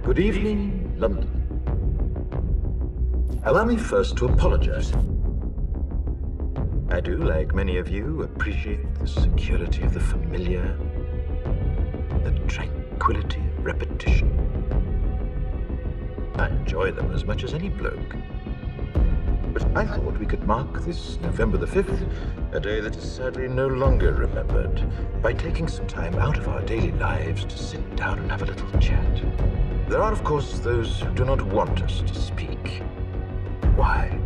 Good evening, London. Allow me first to apologize. I do, like many of you, appreciate the security of the familiar, the tranquility of repetition. I enjoy them as much as any bloke. But I thought we could mark this November the 5th, a day that is sadly no longer remembered, by taking some time out of our daily lives to sit down and have a little chat. There are, of course, those who do not want us to speak. Why?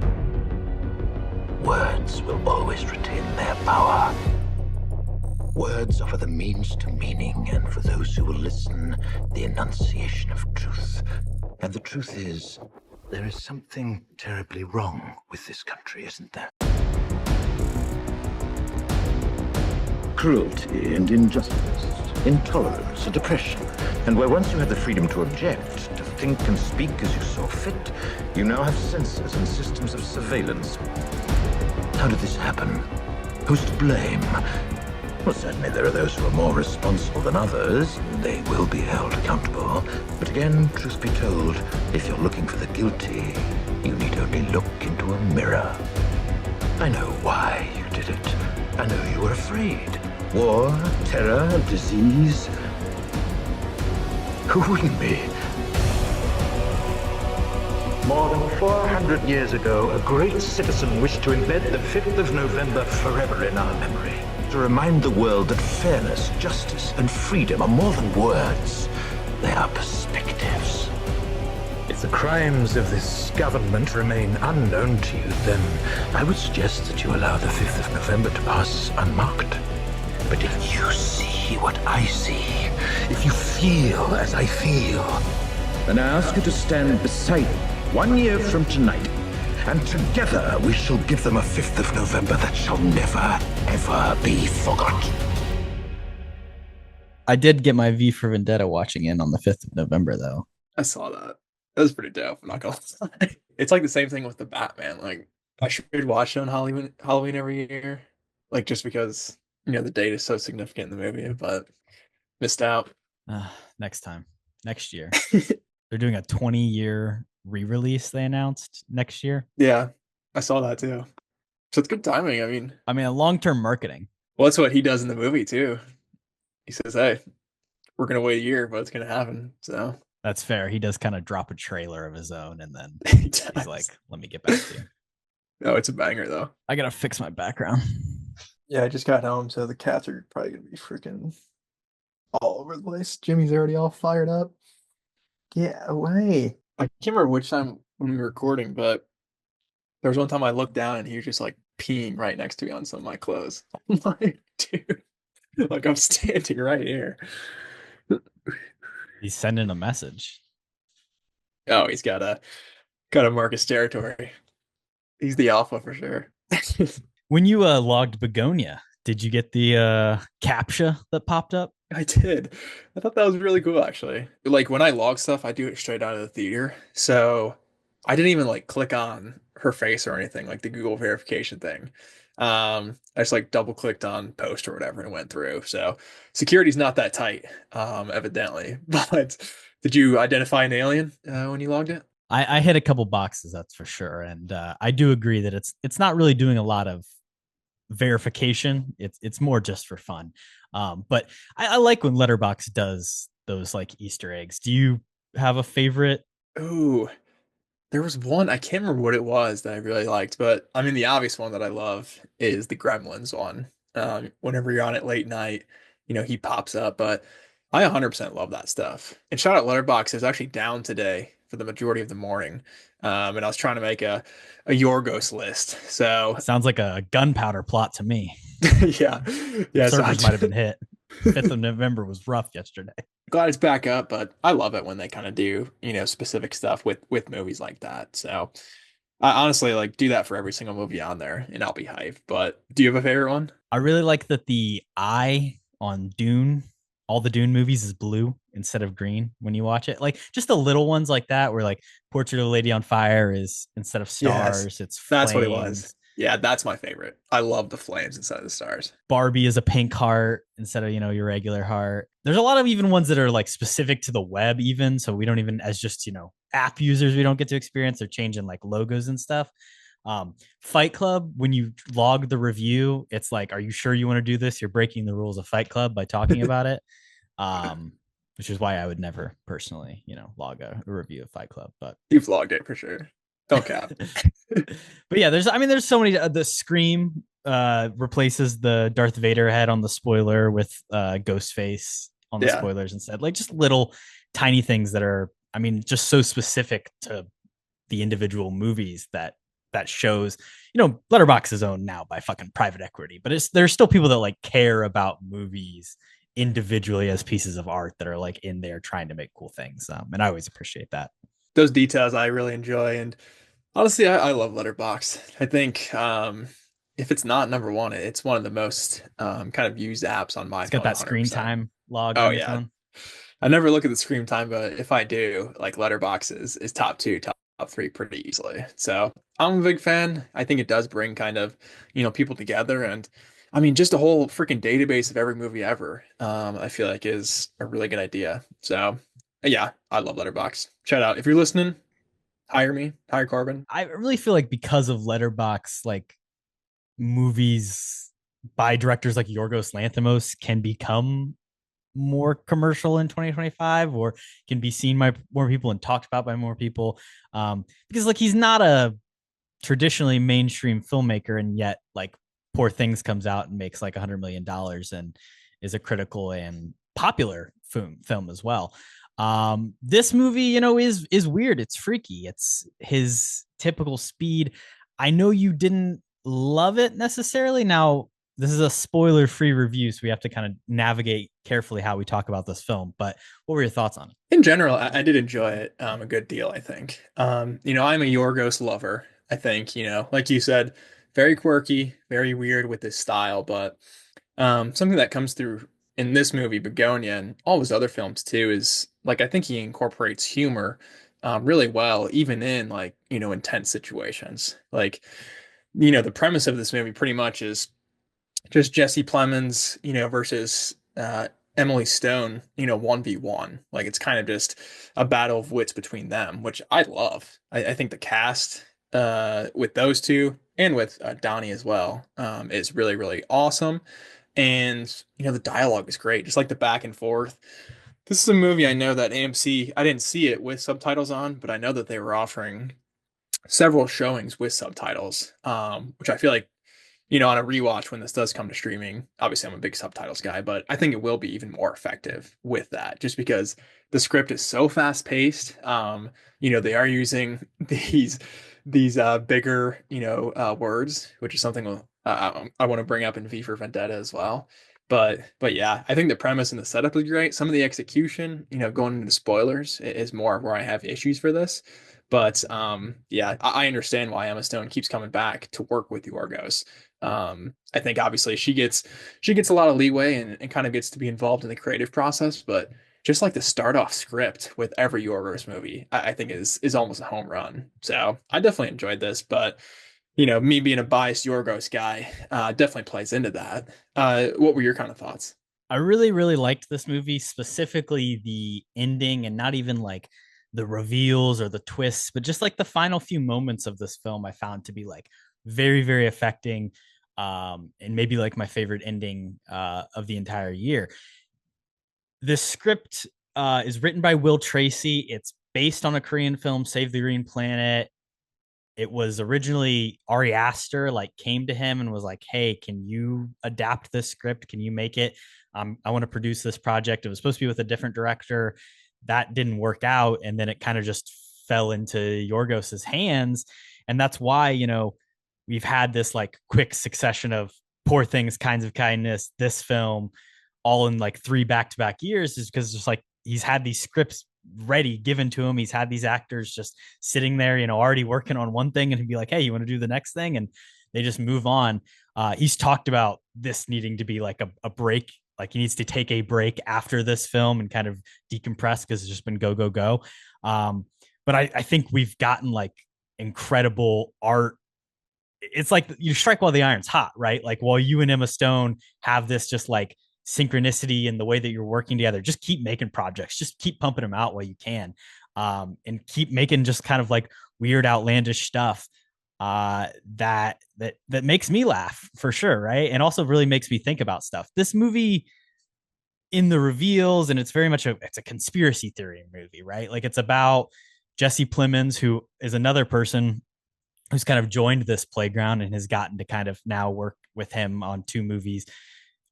Words will always retain their power. Words offer the means to meaning, and for those who will listen, the enunciation of truth. And the truth is, there is something terribly wrong with this country, isn't there? Cruelty and injustice, intolerance and oppression. And where once you had the freedom to object, to think and speak as you saw fit, you now have censors and systems of surveillance. How did this happen? Who's to blame? Well, certainly there are those who are more responsible than others. They will be held accountable. But again, truth be told, if you're looking for the guilty, you need only look into a mirror. I know why you did it. I know you were afraid. War, terror, disease. Who wouldn't be? More than 400 years ago, a great citizen wished to embed the 5th of November forever in our memory. To remind the world that fairness, justice, and freedom are more than words. They are perspectives. If the crimes of this government remain unknown to you, then I would suggest that you allow the 5th of November to pass unmarked. But if you see what I see, if you feel as I feel, then I ask you to stand beside me 1 year from tonight, and together we shall give them a 5th of November that shall never, ever be forgotten. I did get my V for Vendetta watching in on the 5th of November, though. I saw that. That was pretty dope. I'm not gonna lie. It's like the same thing with the Batman. Like, I should watch it on Halloween every year. Like, just because, the date is so significant in the movie, but missed out. Next time. Next year. They're doing a 20-year re-release they announced next year. Yeah, I saw that too. So it's good timing. I mean, long-term marketing. Well, that's what he does in the movie too. He says, "Hey, we're gonna wait a year, but it's gonna happen." So that's fair. He does kind of drop a trailer of his own, and then he's like, "Let me get back to you." No, it's a banger though. I gotta fix my background. Yeah, I just got home, so the cats are probably gonna be freaking all over the place. Jimmy's already all fired up. Get away. I can't remember which time when we were recording, but there was one time I looked down and he was just like peeing right next to me on some of my clothes. I'm like, dude, like I'm standing right here. He's sending a message. Oh, he's gotta mark his territory. He's the alpha for sure. When you logged Bugonia, did you get the CAPTCHA that popped up? I did. I thought that was really cool, actually. Like, when I log stuff, I do it straight out of the theater. So I didn't even like click on her face or anything, like the Google verification thing. I just like double clicked on post or whatever and went through. So security's not that tight, evidently. But did you identify an alien when you logged it? I hit a couple boxes, that's for sure. And I do agree that it's not really doing a lot of verification. It's more just for fun. But I like when Letterboxd does those like Easter eggs. Do you have a favorite? Ooh, there was one, I can't remember what it was that I really liked, but I mean, the obvious one that I love is the Gremlins one. Whenever you're on it late night, he pops up, but I 100% love that stuff. And shout out Letterboxd is actually down today for the majority of the morning. And I was trying to make a Yorgos list. So sounds like a gunpowder plot to me. Yeah. Servers might have been hit. 5th of November was rough yesterday. Glad it's back up, but I love it when they kind of do, specific stuff with movies like that. So I honestly like do that for every single movie on there and I'll be hyped. But do you have a favorite one? I really like that the eye on Dune, all the Dune movies, is blue instead of green when you watch it. Like just the little ones like that, where like Portrait of a Lady on Fire is instead of stars, it's flames. That's what it was. Yeah, that's my favorite. I love the flames inside of the stars. Barbie is a pink heart instead of, your regular heart. There's a lot of even ones that are like specific to the web, even. So we don't even, as just, app users, we don't get to experience. They're changing like logos and stuff. Fight Club, when you log the review, it's like, are you sure you want to do this? You're breaking the rules of Fight Club by talking about it. Um, which is why I would never personally, log a review of Fight Club. But You've logged it for sure. Don't cap. but yeah, there's so many. The Scream replaces the Darth Vader head on the spoiler with Ghostface on the Yeah. spoilers instead. Like just little tiny things that are, just so specific to the individual movies that shows, Letterboxd is owned now by fucking private equity, but there's still people that like care about movies individually as pieces of art that are like in there trying to make cool things. And I always appreciate that. Those details I really enjoy. And honestly, I love Letterboxd. I think if it's not number one, it's one of the most kind of used apps on my It's got phone, that screen 100%. time log Oh on your yeah. phone. I never look at the screen time, but if I do, like Letterboxd is top two, top three pretty easily. So I'm a big fan. I think it does bring kind of, people together. And I mean, just a whole freaking database of every movie ever, I feel like is a really good idea. So yeah, I love Letterboxd. Shout out. If you're listening, hire me, hire Korbin. I really feel like because of Letterbox, like movies by directors like Yorgos Lanthimos can become more commercial in 2025 or can be seen by more people and talked about by more people. Because like he's not a traditionally mainstream filmmaker, and yet like Poor Things comes out and makes like $100 million and is a critical and popular film as well. This movie, is weird. It's freaky. It's his typical speed. I know you didn't love it necessarily. Now, this is a spoiler-free review, so we have to kind of navigate carefully how we talk about this film. But what were your thoughts on it? In general, I did enjoy it a good deal, I think. I'm a Yorgos lover. I think, like you said, very quirky, very weird with his style, but something that comes through in this movie, Bugonia, and all his other films too, is like I think he incorporates humor really well, even in like, intense situations. Like, the premise of this movie pretty much is just Jesse Plemons, versus Emily Stone, 1v1. Like it's kind of just a battle of wits between them, which I love. I think the cast with those two and with Donnie as well is really, really awesome. And, the dialogue is great, just like the back and forth. This is a movie I know that AMC, I didn't see it with subtitles on, but I know that they were offering several showings with subtitles, which I feel like on a rewatch when this does come to streaming, obviously I'm a big subtitles guy, but I think it will be even more effective with that just because the script is so fast paced. They are using these bigger, words, which is something I want to bring up in V for Vendetta as well. But yeah, I think the premise and the setup is great. Some of the execution, going into spoilers is more where I have issues for this. But yeah, I understand why Emma Stone keeps coming back to work with Yorgos. I think obviously she gets a lot of leeway and kind of gets to be involved in the creative process, but just like the start off script with every Yorgos movie, I think is almost a home run. So I definitely enjoyed this, but me being a biased Yorgos guy, definitely plays into that. What were your kind of thoughts? I really, really liked this movie, specifically the ending and not even like the reveals or the twists, but just like the final few moments of this film I found to be like very, very affecting. And maybe like my favorite ending of the entire year. This script is written by Will Tracy. It's based on a Korean film, Save the Green Planet. It was originally Ari Aster like came to him and was like, "Hey, can you adapt this script? Can you make it? I want to produce this project." It was supposed to be with a different director. That didn't work out, and then it kind of just fell into Yorgos's hands, and that's why we've had this like quick succession of Poor Things, Kinds of Kindness, this film, all in like 3 back-to-back years, is because just like he's had these scripts ready given to him. He's had these actors just sitting there, already working on one thing, and he'd be like, "Hey, you want to do the next thing?" And they just move on. He's talked about this needing to be like a break. Like he needs to take a break after this film and kind of decompress because it's just been go, go, go. But I think we've gotten like incredible art it's like you strike while the iron's hot, right? Like while you and Emma Stone have this just like synchronicity in the way that you're working together, just keep making projects, just keep pumping them out while you can, and keep making just kind of like weird, outlandish stuff that makes me laugh for sure, right? And also really makes me think about stuff. This movie in the reveals, and it's very much it's a conspiracy theory movie, right? Like it's about Jesse Plemons, who is another person who's kind of joined this playground and has gotten to kind of now work with him on two movies,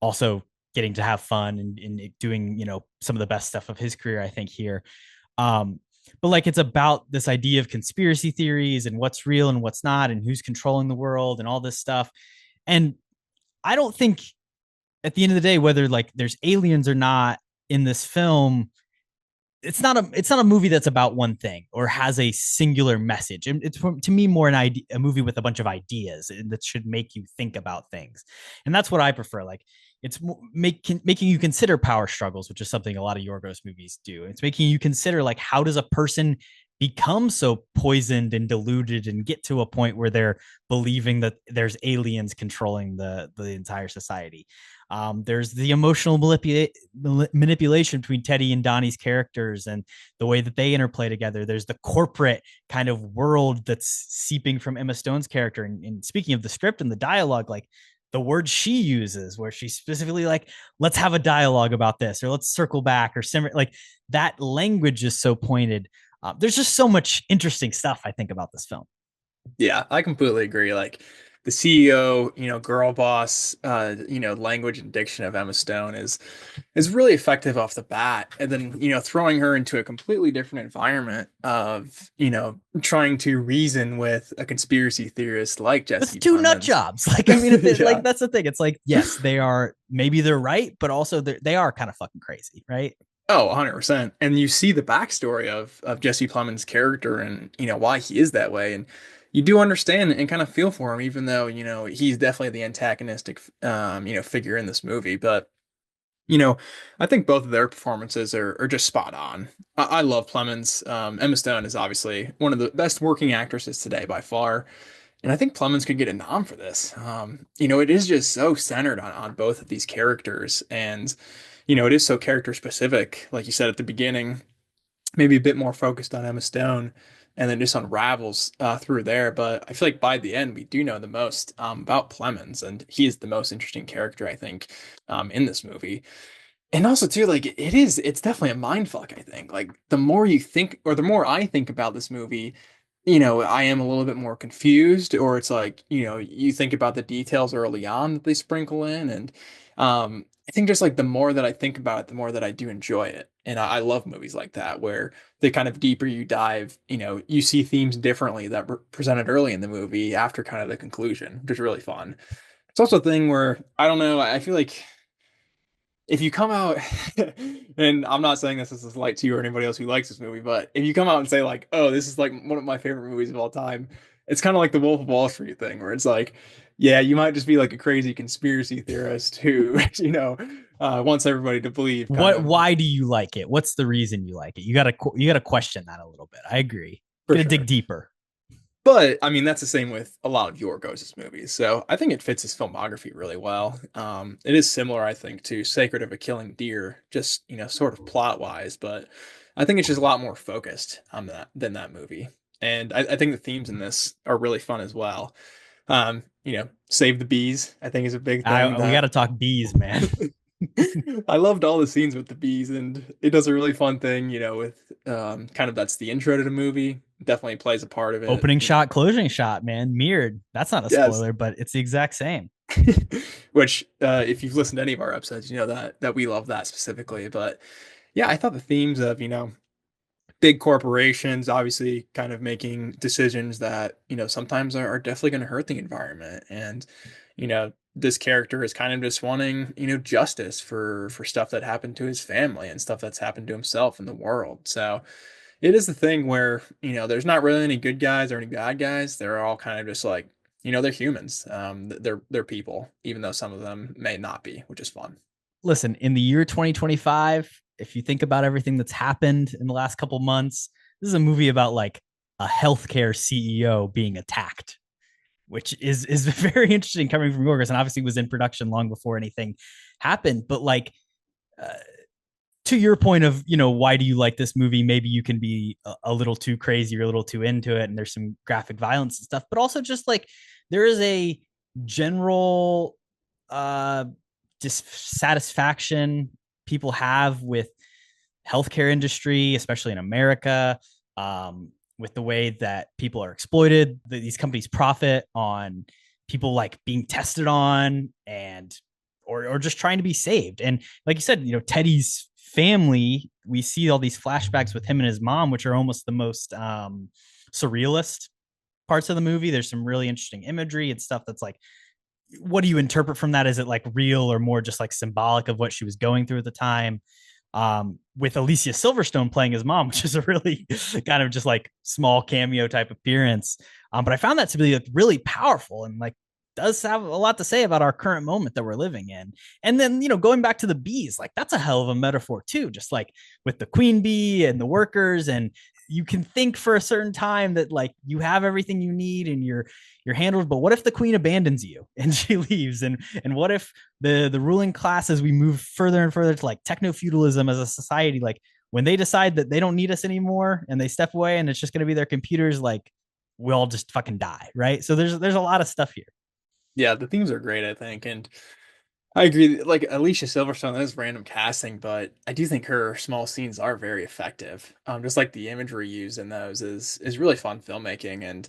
also getting to have fun and doing, you know, some of the best stuff of his career, I think, here. Um, but like it's about this idea of conspiracy theories and what's real and what's not, and who's controlling the world and all this stuff. And I don't think at the end of the day, whether like there's aliens or not in this film, it's not a movie that's about one thing or has a singular message. And it's to me more a movie with a bunch of ideas that should make you think about things, and that's what I prefer. Like it's making you consider power struggles, which is something a lot of Yorgos movies do. It's making you consider like how does a person become so poisoned and diluted and get to a point where they're believing that there's aliens controlling the entire society. There's the emotional manipulation between Teddy and Donnie's characters and the way that they interplay together. There's the corporate kind of world that's seeping from Emma Stone's character. And speaking of the script and the dialogue, like the word she uses, where she's specifically like, let's have a dialogue about this, or let's circle back, or like that language is so pointed. There's just so much interesting stuff, I think, about this film. Yeah, I completely agree. Like the CEO, girl boss, language and diction of Emma Stone is really effective off the bat. And then, throwing her into a completely different environment of, trying to reason with a conspiracy theorist like It's Jesse two nut Plemons. jobs. Like, I mean, if Yeah. like that's the thing. It's like, yes, they are, maybe they're right, but also they are kind of fucking crazy, right? Oh, 100%. And you see the backstory of Jesse Plemons' character and, why he is that way. And you do understand and kind of feel for him, even though, he's definitely the antagonistic, figure in this movie. But, you know, I think both of their performances are just spot on. I love Plemons. Emma Stone is obviously one of the best working actresses today by far. And I think Plemons could get a nom for this. It is just so centered on both of these characters. And, it is so character specific, like you said at the beginning, maybe a bit more focused on Emma Stone and then just unravels through there. But I feel like by the end, we do know the most about Plemons, and he is the most interesting character, I think, in this movie. And also too, like it's definitely a mind fuck, I think. Like the more you think or the more I think about this movie, I am a little bit more confused, or it's like, you think about the details early on that they sprinkle in. And I think just like the more that I think about it, the more that I do enjoy it. And I love movies like that where the kind of deeper you dive, you see themes differently that were presented early in the movie after kind of the conclusion, which is really fun. It's also a thing where I don't know, I feel like if you come out and I'm not saying this is a slight to you or anybody else who likes this movie, but if you come out and say like, oh, this is like one of my favorite movies of all time, it's kind of like the Wolf of Wall Street thing where it's like, yeah, you might just be like a crazy conspiracy theorist who, wants everybody to believe kind What? of. Why do you like it? What's the reason you like it? You gotta question that a little bit. I agree. For Gotta sure. dig deeper. But I mean, that's the same with a lot of Yorgos' movies. So I think it fits his filmography really well. It is similar, I think, to Sacred of a Killing Deer, just sort of plot wise, but I think it's just a lot more focused on that than that movie. And I think the themes in this are really fun as well. Save the bees, I think is a big thing We that gotta talk bees, man. I loved all the scenes with the bees, and it does a really fun thing, with kind of that's the intro to the movie. Definitely plays a part of it. Opening shot, closing shot, man. Mirrored. That's not a Yes. spoiler, but it's the exact same. Which, if you've listened to any of our episodes, you know that we love that specifically. But yeah, I thought the themes of big corporations obviously kind of making decisions that sometimes are definitely going to hurt the environment, and this character is kind of just wanting justice for stuff that happened to his family and stuff that's happened to himself in the world. So it is the thing where there's not really any good guys or any bad guys. They're all kind of just like they're humans. They're people, even though some of them may not be, which is fun. Listen, in the year 2025, if you think about everything that's happened in the last couple months, this is a movie about like a healthcare CEO being attacked. which is very interesting coming from Yorgos, and obviously was in production long before anything happened. But like, uh, to your point of, why do you like this movie? Maybe you can be a little too crazy or a little too into it, and there's some graphic violence and stuff, but also just like there is a general uh dissatisfaction people have with healthcare industry, especially in America, with the way that people are exploited. These companies profit on people like being tested on and or just trying to be saved. And like you said, Teddy's family, we see all these flashbacks with him and his mom, which are almost the most surrealist parts of the movie. There's some really interesting imagery and stuff that's like, what do you interpret from that? Is it like real or more just like symbolic of what she was going through at the time? With Alicia Silverstone playing his mom, which is a really kind of just like small cameo type appearance. But I found that to be like really powerful and like does have a lot to say about our current moment that we're living in. And then, going back to the bees, like that's a hell of a metaphor too, just like with the queen bee and the workers. And you can think for a certain time that like you have everything you need and you're handled, but what if the queen abandons you and she leaves? And what if the ruling class, as we move further and further to like techno feudalism as a society, like when they decide that they don't need us anymore and they step away and it's just going to be their computers, like we all just fucking die, right? So there's a lot of stuff here. Yeah, the themes are great, I think, and I agree. Like Alicia Silverstone, that is random casting, but I do think her small scenes are very effective. Just like the imagery used in those is really fun filmmaking, and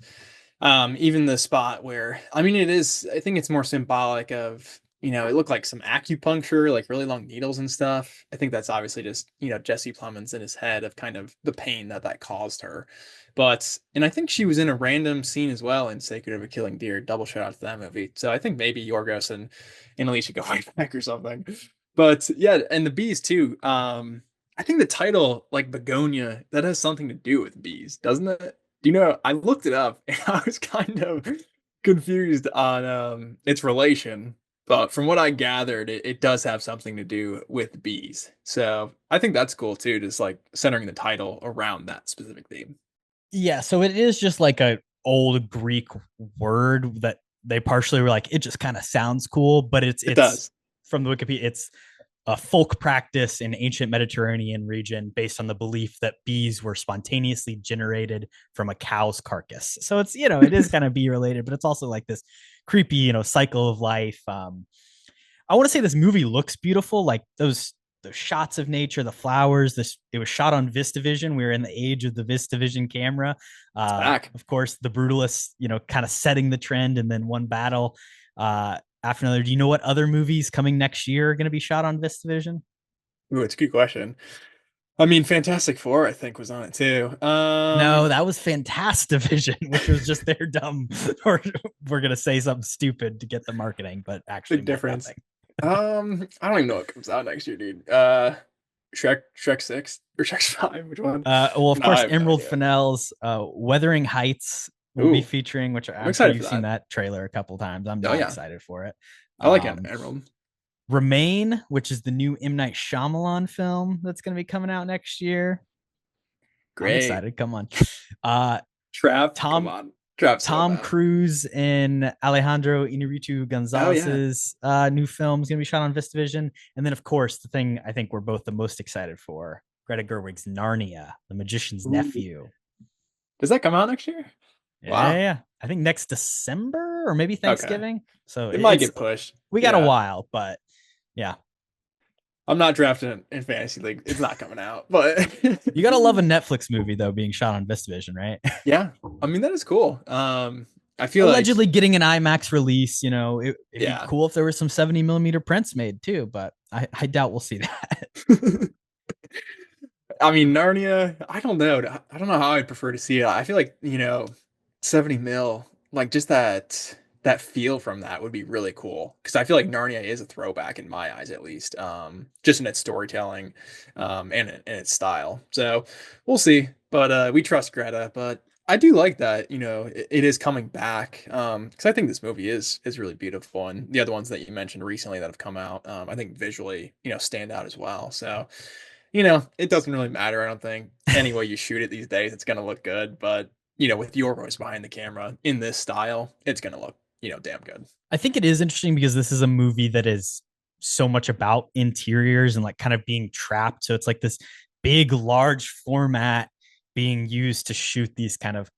even the spot where, I mean, it is, I think it's more symbolic of, it looked like some acupuncture, like really long needles and stuff. I think that's obviously just, Jesse Plemons in his head of kind of the pain that caused her. But, and I think she was in a random scene as well in Sacred of a Killing Deer, double shout out to that movie. So I think maybe Yorgos and Alicia go right back or something. But yeah, and the bees too. I think the title, like Bugonia, that has something to do with bees, doesn't it? Do you know, I looked it up and I was kind of confused on its relation, but from what I gathered, it does have something to do with bees. So I think that's cool too, just like centering the title around that specific theme. Yeah, so it is just like a old Greek word that they partially were like, it just kind of sounds cool, but it's It it's does. from the Wikipedia, it's a folk practice in ancient Mediterranean region based on the belief that bees were spontaneously generated from a cow's carcass. So it's, it is kind of bee related, but it's also like this creepy, cycle of life. I want to say this movie looks beautiful, like those shots of nature, the flowers. It was shot on VistaVision. We were in the age of the VistaVision camera. It's back. Of course, the brutalists, kind of setting the trend, and then one battle after another. Do you know what other movies coming next year are going to be shot on VistaVision? Ooh, it's a good question. I mean, Fantastic Four, I think, was on it too. No, that was Fantastivision, which was just their dumb, or we're gonna say something stupid to get the marketing, but actually Big meant difference. nothing. I don't even know what comes out next year, dude. Shrek 6 or Shrek 5, which one? Well, of No, I course, have no Emerald idea. Fennell's Wuthering Heights will be Ooh, featuring, which I'm I'm sure excited for you've seen that. that trailer a couple times. I'm Oh not yeah, excited for it. I like Um, Emerald. Remain, which is the new M. Night Shyamalan film that's going to be coming out next year. I'm Great. excited. Come on. Uh, Trapped, come Tom on. Trapped so Tom bad. Cruise and Alejandro Inarritu Oh yeah. Gonzalez's new film is going to be shot on VistaVision. And then, of course, the thing I think we're both the most excited for, Greta Gerwig's Narnia, The Magician's Ooh. Nephew. Does that come out next year? Yeah, Wow. yeah. I think next December or maybe Okay. Thanksgiving. So It might it's get pushed. we got a Yeah. while, but yeah. I'm not drafting in fantasy league. It's not coming out, but You gotta love a Netflix movie though being shot on VistaVision, right? yeah. I mean, that is cool. I feel like, Allegedly getting an IMAX release, it'd be yeah. cool if there was some 70 millimeter prints made too, but I doubt we'll see that. I mean, Narnia, I don't know. I don't know how I'd prefer to see it. I feel like, 70 mil, like just that feel from that would be really cool. Because I feel like Narnia is a throwback in my eyes, at least. Just in its storytelling, and its style. So we'll see. But we trust Greta. But I do like that, it is coming back. Because I think this movie is really beautiful. And the other ones that you mentioned recently that have come out, I think visually, stand out as well. So it doesn't really matter, I don't think. Any way you shoot it these days, it's gonna look good. But, with your voice behind the camera in this style, it's gonna look, damn good. I think it is interesting because this is a movie that is so much about interiors and like kind of being trapped. So it's like this big, large format being used to shoot these kind of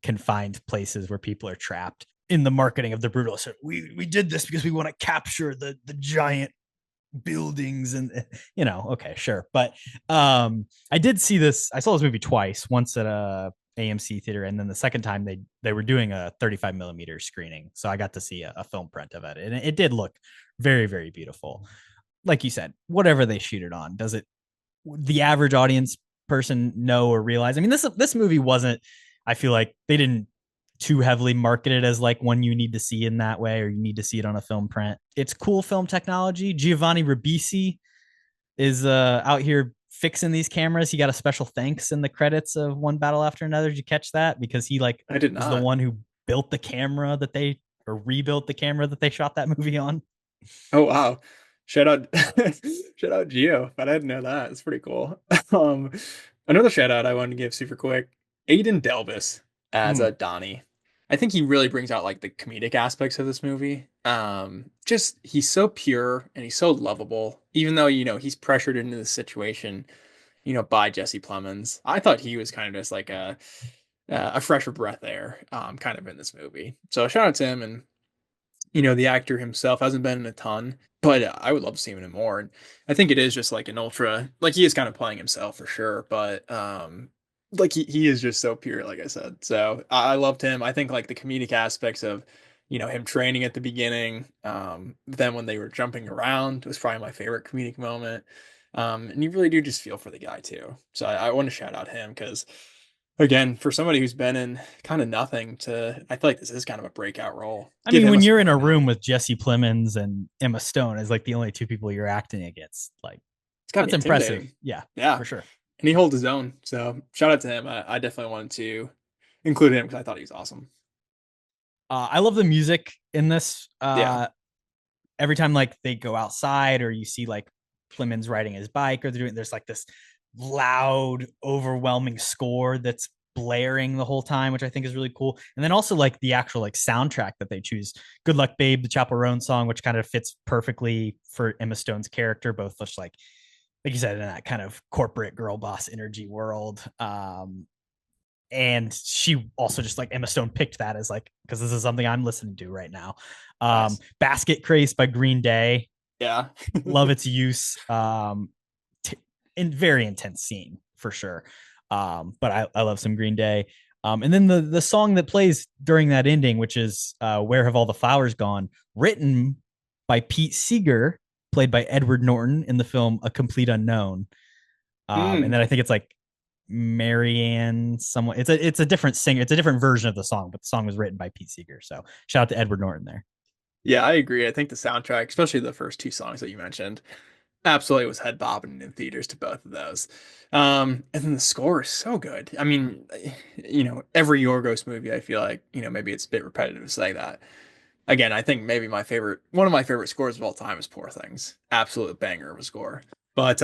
confined places where people are trapped. In the marketing of the Brutal, so we did this because we want to capture the giant buildings and okay, sure. But I did see this. I saw this movie twice, once at a AMC theater, and then the second time they were doing a 35 millimeter screening, so I got to see a film print of it, and it did look very, very beautiful. Like you said, whatever they shoot it on, does it the average audience person know or realize? I mean, this movie wasn't, I feel like they didn't too heavily marketed as like one you need to see in that way, or you need to see it on a film print. It's cool film technology. Giovanni Ribisi is out here fixing these cameras. He got a special thanks in the credits of One Battle After Another. Did you catch that? Because he like I did was the not. one who built the camera that they or rebuilt the camera that they shot that movie on. Oh wow. Shout out shout out Geo, but I didn't know that. It's pretty cool. Um Another shout out I wanted to give super quick. Aiden Delvis as Mm. a Donnie. I think he really brings out like the comedic aspects of this movie. Just he's so pure and he's so lovable, even though, he's pressured into this situation, by Jesse Plemons. I thought he was kind of just like a fresher breath air, kind of in this movie. So shout out to him. And the actor himself hasn't been in a ton, but I would love to see him in more. And I think it is just like an ultra, like he is kind of playing himself for sure, but like he is just so pure, like I said. So I loved him. I think like the comedic aspects of, him training at the beginning, then when they were jumping around was probably my favorite comedic moment. And you really do just feel for the guy too. So I want to shout out him because again, for somebody who's been in kind of nothing to, I feel like this is kind of a breakout role. I Give mean, him a when you're in spot a now. room with Jesse Plemons and Emma Stone as like the only two people you're acting against, like It's got to that's be impressive. intimidating. Yeah, Yeah. for sure. And he holds his own. So shout out to him. I definitely wanted to include him because I thought he was awesome. I love the music in this. Yeah. Every time like they go outside or you see like Plemons riding his bike or they're doing, there's like this loud, overwhelming score that's blaring the whole time, which I think is really cool. And then also like the actual like soundtrack that they choose. Good Luck Babe, the Chaperone song, which kind of fits perfectly for Emma Stone's character, both just like you said, in that kind of corporate girl boss energy world. And she also just like Emma Stone picked that as like, because this is something I'm listening to right now. Nice. Basket Case by Green Day, Yeah. love its use. In very intense scene for sure. But I love some Green Day. And then the song that plays during that ending, which is Where Have All the Flowers Gone, written by Pete Seeger, played by Edward Norton in the film A Complete Unknown. And Mm. then I think it's like Marianne someone. It's a different singer. It's a different version of the song, but the song was written by Pete Seeger. So shout out to Edward Norton there. Yeah, I agree. I think the soundtrack, especially the first two songs that you mentioned, absolutely was head bobbing in theaters to both of those. And then the score is so good. I mean, every Yorgos movie, I feel like, maybe it's a bit repetitive to say that. Again, I think maybe one of my favorite scores of all time is Poor Things. Absolute banger of a score. But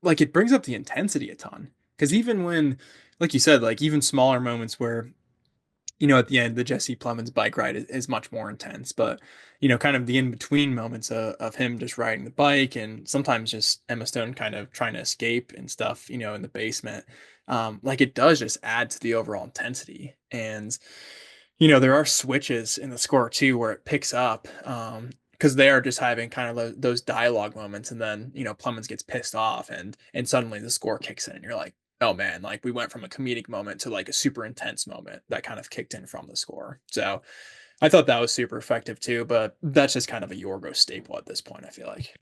like it brings up the intensity a ton. Because even when, like you said, like even smaller moments where at the end, the Jesse Plemons bike ride is much more intense. But, kind of the in between moments of him just riding the bike and sometimes just Emma Stone kind of trying to escape and stuff, in the basement. Like it does just add to the overall intensity. And, there are switches in the score too where it picks up. Because they are just having kind of those dialogue moments, and then Plemons gets pissed off, and suddenly the score kicks in, and you're like, oh man, like we went from a comedic moment to like a super intense moment that kind of kicked in from the score. So I thought that was super effective too, but that's just kind of a Yorgos staple at this point, I feel like.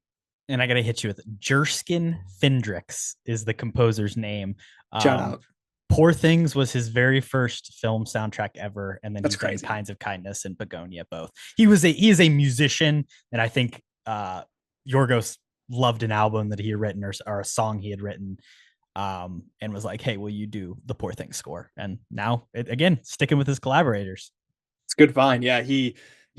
And I got to hit you with it. Jerskin Findrix is the composer's name. Shout Um, out. Poor Things was his very first film soundtrack ever, and then That's he's done crazy. Kinds of Kindness and Bugonia both. He is a musician, and I think Yorgos loved an album that he had written or a song he had written, and was like, "Hey, will you do the Poor Things score?" And now, again, sticking with his collaborators. It's good find. Yeah, he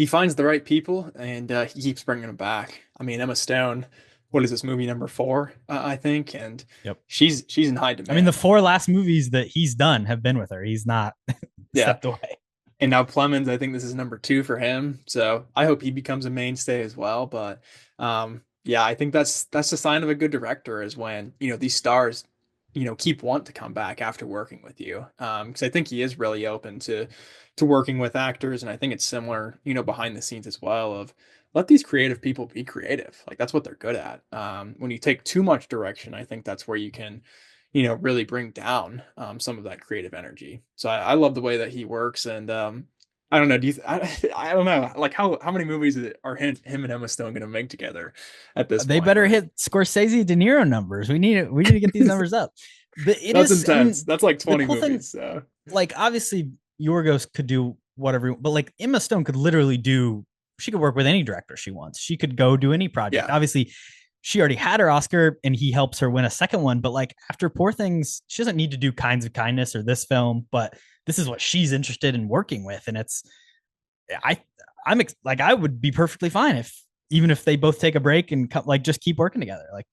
finds the right people and he keeps bringing them back. I mean, Emma Stone, what is this movie number four? I think, and Yep. she's in high I mean, the demand. four last movies that he's done have been with her. He's not. Yeah. stepped away. And now Clemens, I think this is number 2 for him. So I hope he becomes a mainstay as well. But yeah, I think that's the sign of a good director is when, these stars, keep want to come back after working with you. Because I think he is really open to working with actors, and I think it's similar, behind the scenes as well of let these creative people be creative. Like that's what they're good at. When you take too much direction, I think that's where you can really bring down some of that creative energy. So I love the way that he works, and I don't know. I don't know. Like how many movies are him and Emma Stone going to make together at this They point? better Like, hit Scorsese De Niro numbers. We need to get these numbers up. But it that's is, I intense. mean, That's like the 20 cool thing, movies. So like obviously Yorgos could do whatever, but like Emma Stone could literally do, she could work with any director she wants. She could go do any project. yeah, Obviously, she already had her Oscar and he helps her win a second one. But like after Poor Things, she doesn't need to do Kinds of Kindness or this film, but this is what she's interested in working with. And it's, I, like, I would be perfectly fine if, even if they both take a break and like just keep working together. Like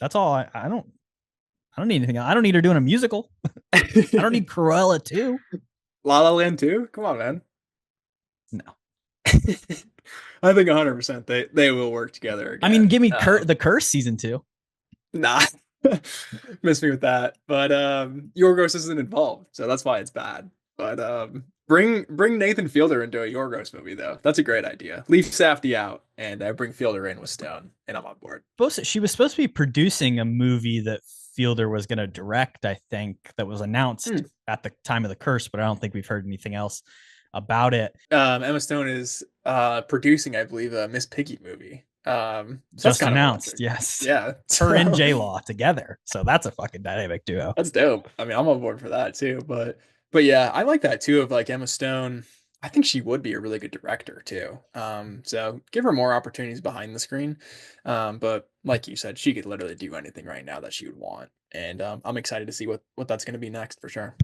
that's all. I don't need anything else. I don't need her doing a musical. I don't need Cruella too. La La Land too. Come on, man. No. I think 100% they will work together I mean, again. give me The Curse season 2. Nah, miss me with that. But Yorgos isn't involved, so that's why it's bad. But bring Nathan Fielder into a Yorgos movie though. That's a great idea. Leave Safdie out and bring Fielder in with Stone, and I'm on board. She was supposed to be producing a movie that Fielder was going to direct, I think, that was announced at the time of The Curse, but I don't think we've heard anything else about it. Emma Stone is producing, I believe, a Miss Piggy movie. So that's Just kind of announced, electric. yes. Yeah, Her and J Law together. So that's a fucking dynamic duo. that's dope. I mean, I'm on board for that too. But yeah, I like that too of like Emma Stone. I think she would be a really good director too. So give her more opportunities behind the screen. But like you said, she could literally do anything right now that she would want. And I'm excited to see what that's going to be next for sure.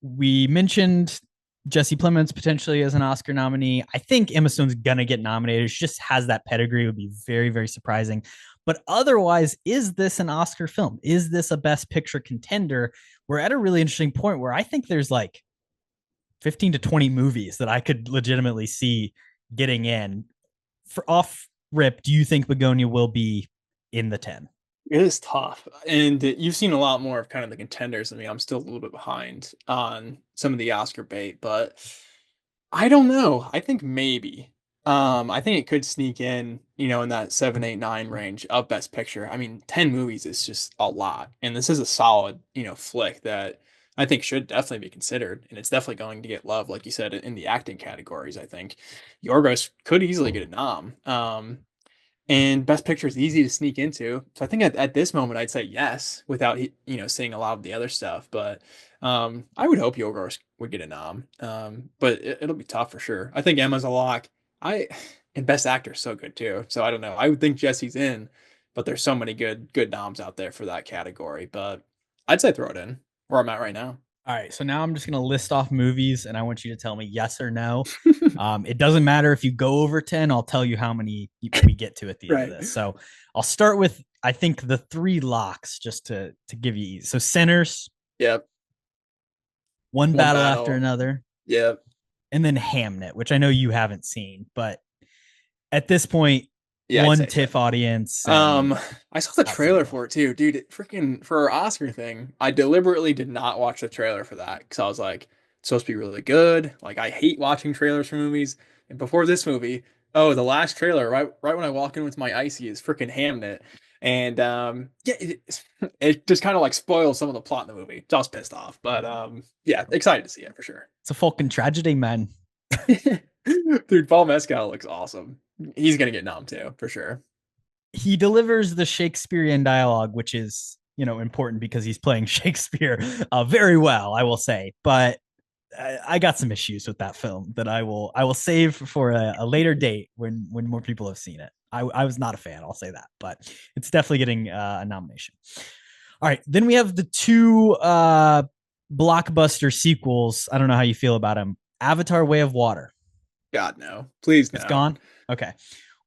We mentioned Jesse Plemons potentially as an Oscar nominee. I think Emma Stone's gonna get nominated. She just has that pedigree. It would be very, very surprising. But otherwise, is this an Oscar film? Is this a Best Picture contender? We're at a really interesting point where I think there's like 15 to 20 movies that I could legitimately see getting in. For off rip, do you think Bugonia will be in the 10? It is tough. And you've seen a lot more of kind of the contenders than me. I'm still a little bit behind on some of the Oscar bait, but I don't know. I think maybe. I think it could sneak in, in that 7, 8, 9 range of Best Picture. I mean, 10 movies is just a lot. And this is a solid, flick that I think should definitely be considered. And it's definitely going to get love, like you said, in the acting categories, I think. Yorgos could easily get a nom. And Best Picture is easy to sneak into. So I think at this moment I'd say yes without seeing a lot of the other stuff. But I would hope Yorgos would get a nom. But it'll be tough for sure. I think Emma's a lock. And Best Actor is so good too. So I don't know. I would think Jesse's in, but there's so many good noms out there for that category. But I'd say throw it in where I'm at right now. All right, so now I'm just going to list off movies and I want you to tell me yes or no. It doesn't matter if you go over 10, I'll tell you how many we get to at the end of this. So I'll start with, I think, the 3 locks just to give you ease. So Sinners. Yep. One Battle After Another. Yep. And then Hamnet, which I know you haven't seen, but at this point, yeah, one TIFF audience. I saw the trailer for it too, dude. Freaking for our Oscar thing, I deliberately did not watch the trailer for that because I was like, it's supposed to be really good. Like I hate watching trailers for movies. And before this movie, the last trailer, right when I walk in with my icy is freaking Hamnet, and yeah, it just kind of like spoils some of the plot in the movie. So I was pissed off, but yeah, excited to see it for sure. It's a fucking tragedy, man. Dude, Paul Mescal looks awesome. He's gonna get nom too for sure. He delivers the Shakespearean dialogue, which is important because he's playing Shakespeare very well, I will say. But I got some issues with that film that I will save for a later date when more people have seen it. I was not a fan, I'll say that, but it's definitely getting a nomination. All right, then we have the 2 blockbuster sequels. I don't know how you feel about them. Avatar: Way of Water. God, no. Please, no. It's gone? Okay.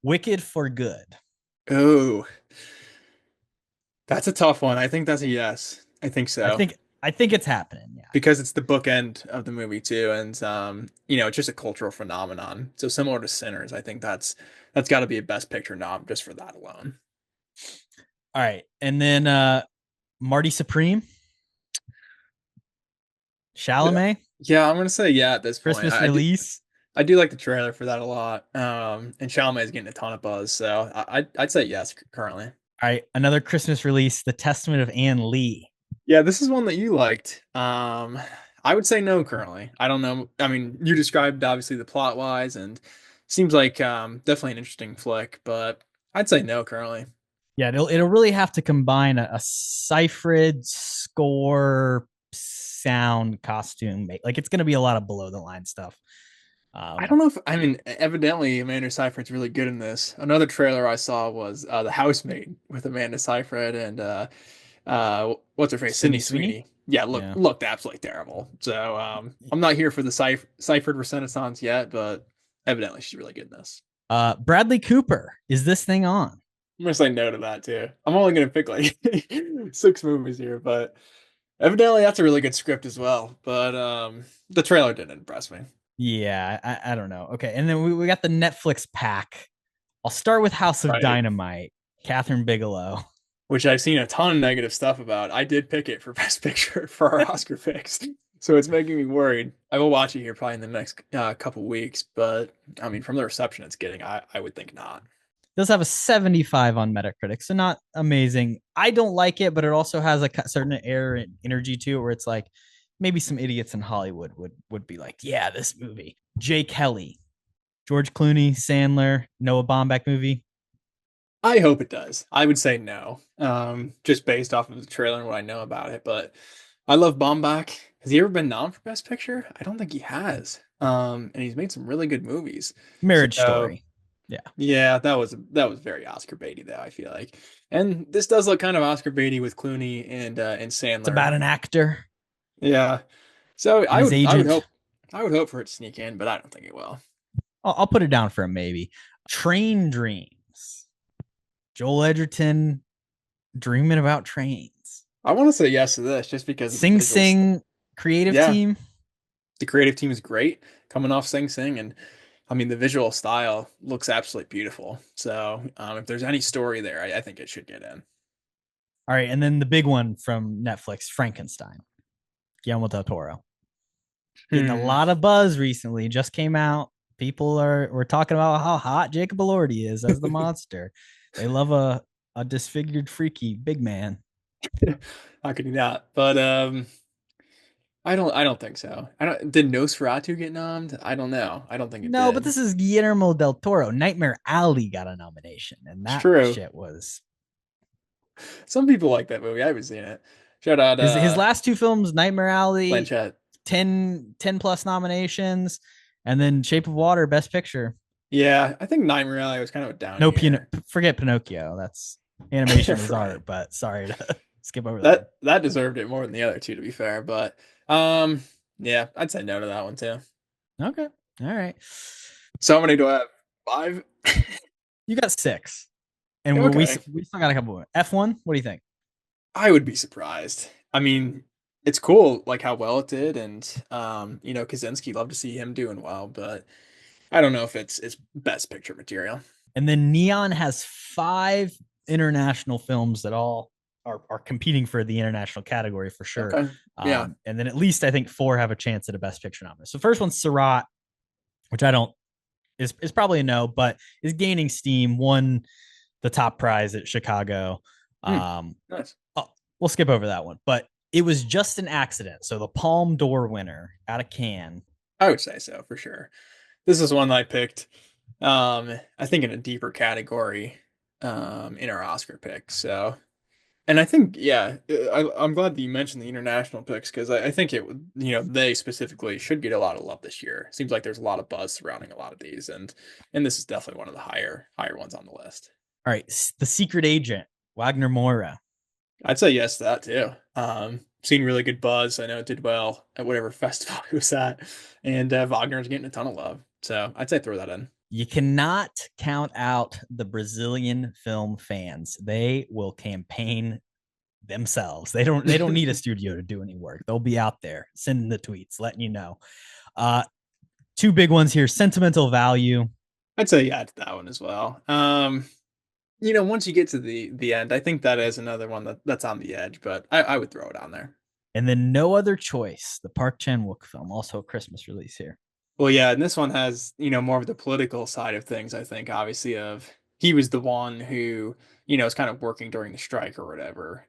Wicked for Good. Oh. That's a tough one. I think that's a yes. I think so. I think it's happening. Yeah. because it's the bookend of the movie too, and it's just a cultural phenomenon. So similar to Sinners, I think that's got to be a Best Picture nom just for that alone. All right. And then Marty Supreme, Chalamet, Yeah, I'm gonna say yeah at this point. Christmas release. I do like the trailer for that a lot. And Chalamet is getting a ton of buzz, so I'd say yes currently. All right. Another Christmas release, The Testament of Anne Lee. Yeah, this is one that you liked. I would say no currently. I don't know. I mean, you described obviously the plot wise, and seems like definitely an interesting flick, but I'd say no currently. Yeah, it'll really have to combine a ciphered score, sound, costume. Like it's going to be a lot of below the line stuff. I don't know if I mean evidently Amanda Seyfried's really good in this. Another trailer I saw was The Housemaid with Amanda Seyfried and what's her face, Sydney Sydney Sweeney. Sweeney. Yeah, Yeah. looked absolutely terrible. So I'm not here for the Seyfried Renaissance yet, but evidently she's really good in this. Bradley Cooper, is this thing on? I'm gonna say no to that too. I'm only gonna pick like 6 movies here, but evidently that's a really good script as well. But the trailer didn't impress me. Yeah, I don't know. Okay, and then we got the Netflix pack. I'll start with House of Right. Dynamite, Catherine Bigelow. Which I've seen a ton of negative stuff about. I did pick it for Best Picture for our Oscar picks, so it's making me worried. I will watch it here probably in the next couple weeks, but I mean, from the reception it's getting, I would think not. Does have a 75 on Metacritic, so not amazing. I don't like it, but it also has a certain air and energy to it where it's like maybe some idiots in Hollywood would be like, yeah, this movie. Jay Kelly, George Clooney, Sandler, Noah Baumbach movie. I hope it does. I would say no, just based off of the trailer and what I know about it. But I love Baumbach. Has he ever been nominated for Best Picture? I don't think he has. And he's made some really good movies. Marriage So Story. Yeah. yeah, that was very Oscar baity though, I feel like. And this does look kind of Oscar baity with Clooney and Sandler. It's about an actor. Yeah. So And his agent. I would hope for it to sneak in, but I don't think it will. I'll put it down for a maybe. Train Dreams. Joel Edgerton dreaming about trains. I want to say yes to this just because Sing Sing creative team. The creative team is great coming off Sing Sing, and I mean the visual style looks absolutely beautiful. So if there's any story there, I think it should get in. All right, and then the big one from Netflix, Frankenstein. Guillermo del Toro. Getting a lot of buzz recently. Just came out. People were talking about how hot Jacob Elordi is as the monster. They love a disfigured, freaky big man. How could you not? But I don't think so. Did Nosferatu get nommed? I don't know. I don't think it No, did. but this is Guillermo del Toro. Nightmare Alley got a nomination, and It's that true. shit was Some people like that movie. I haven't seen it. Shout out his last two films, Nightmare Alley, Blanchett. 10 plus nominations, and then Shape of Water, Best Picture. Yeah, I think Nightmare Alley was kind of a down No, year. forget Pinocchio. That's animation is Right. art, but sorry to skip over that. That deserved it more than the other two, to be fair. But yeah, I'd say no to that one too. Okay, all right. So how many do I have? 5? You got 6, and Okay. we still got a couple more. F1. What do you think? I would be surprised. I mean, it's cool like how well it did, and Kaczynski, love to see him doing well, but I don't know if it's best picture material. And then Neon has 5 international films that all are competing for the international category for sure. Okay. Yeah. And then at least I think 4 have a chance at a Best Picture nomination. So first one's Seurat, which I don't is probably a no, but is gaining steam. Won the top prize at Chicago. Nice. We'll skip over that one, but it was just an accident. So the Palme d'Or winner out of Cannes. I would say so for sure. This is one that I picked. I think in a deeper category in our Oscar picks. So, and I think, yeah, I'm glad that you mentioned the international picks because I think it would, they specifically should get a lot of love this year. Seems like there's a lot of buzz surrounding a lot of these, and this is definitely one of the higher ones on the list. All right, The Secret Agent, Wagner Moura. I'd say yes to that too. Seen really good buzz. I know it did well at whatever festival it was at, and Wagner's getting a ton of love. So I'd say throw that in. You cannot count out the Brazilian film fans. They will campaign themselves. They don't need a studio to do any work. They'll be out there sending the tweets, letting you know. Two big ones here: sentimental value. I'd say yeah to that one as well. Once you get to the end, I think that is another one that's on the edge, but I would throw it on there. And then No Other Choice, the Park Chan-wook film, also a Christmas release here. Well, yeah, and this one has, more of the political side of things, I think, obviously, of he was the one who, is kind of working during the strike or whatever.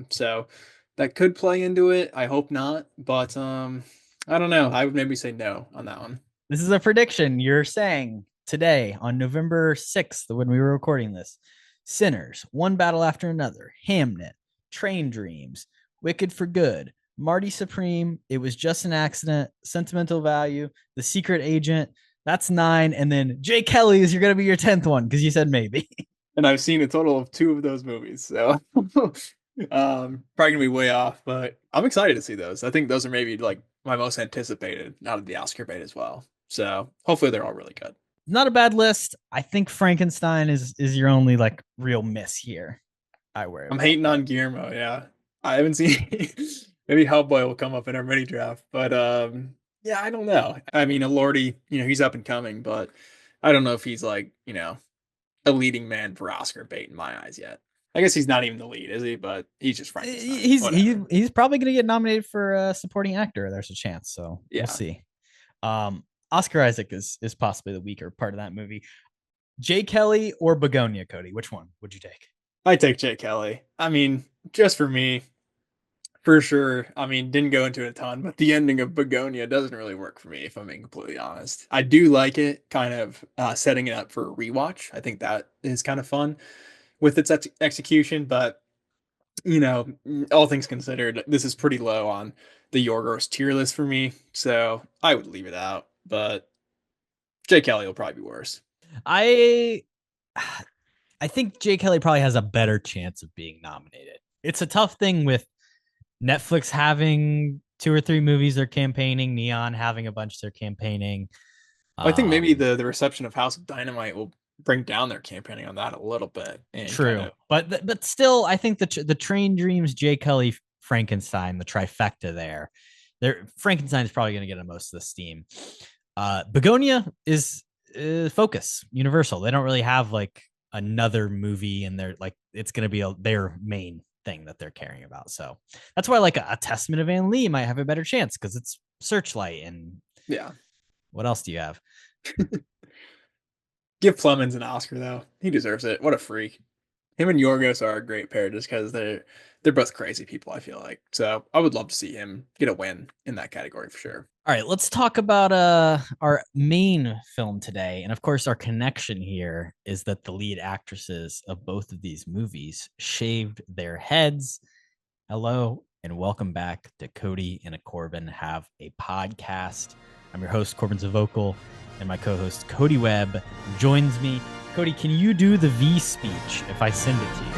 So that could play into it. I hope not, but I don't know. I would maybe say no on that one. This is a prediction. You're saying today on November 6th, when we were recording this: Sinners, One Battle After Another, Hamnet, Train Dreams, Wicked for Good, Marty Supreme, It Was Just an Accident, Sentimental Value, The Secret Agent. That's 9. And then Jay Kelly's, you're going to be your 10th one because you said maybe. And I've seen a total of 2 of those movies. So probably going to be way off, but I'm excited to see those. I think those are maybe like my most anticipated out of the Oscar bait as well. So hopefully they're all really good. Not a bad list. I think Frankenstein is your only like real miss here. I'm hating on Guillermo. Yeah. I haven't seen maybe Hellboy will come up in our mini draft, but yeah, I don't know. I mean, Elordi, he's up and coming, but I don't know if he's like, a leading man for Oscar bait in my eyes yet. I guess he's not even the lead, is he? But he's just Frankenstein. He's probably going to get nominated for supporting actor. There's a chance, so yeah. We'll see. Oscar Isaac is possibly the weaker part of that movie. Jay Kelly or Bugonia, Kody? Which one would you take? I take Jay Kelly. I mean, just for me, for sure. I mean, didn't go into it a ton, but the ending of Bugonia doesn't really work for me, if I'm being completely honest. I do like it, kind of setting it up for a rewatch. I think that is kind of fun with its execution, but all things considered, this is pretty low on the Yorgos tier list for me, so I would leave it out. But Jay Kelly will probably be worse. I think Jay Kelly probably has a better chance of being nominated. It's a tough thing with Netflix having 2 or 3 movies they're campaigning, Neon having a bunch they're campaigning. I think maybe the reception of House of Dynamite will bring down their campaigning on that a little bit. True, but still, I think the Train Dreams, Jay Kelly, Frankenstein, the trifecta there. Frankenstein is probably going to get most of the steam. Bugonia is Focus, Universal. They don't really have like another movie, and they're like it's going to be their main thing that they're caring about. So that's why like a Testament of Anne Lee might have a better chance because it's Searchlight. And yeah, what else do you have? Give Plemons an Oscar though. He deserves it. What a freak. Him and Yorgos are a great pair just because they're both crazy people, I feel like. So I would love to see him get a win in that category for sure. All right, let's talk about our main film today. And of course, our connection here is that the lead actresses of both of these movies shaved their heads. Hello and welcome back to Kody and Korbin Have a Podcast. I'm your host, Korbin Zvokel, and my co-host, Kody Webb, joins me. Kody, can you do the V speech if I send it to you?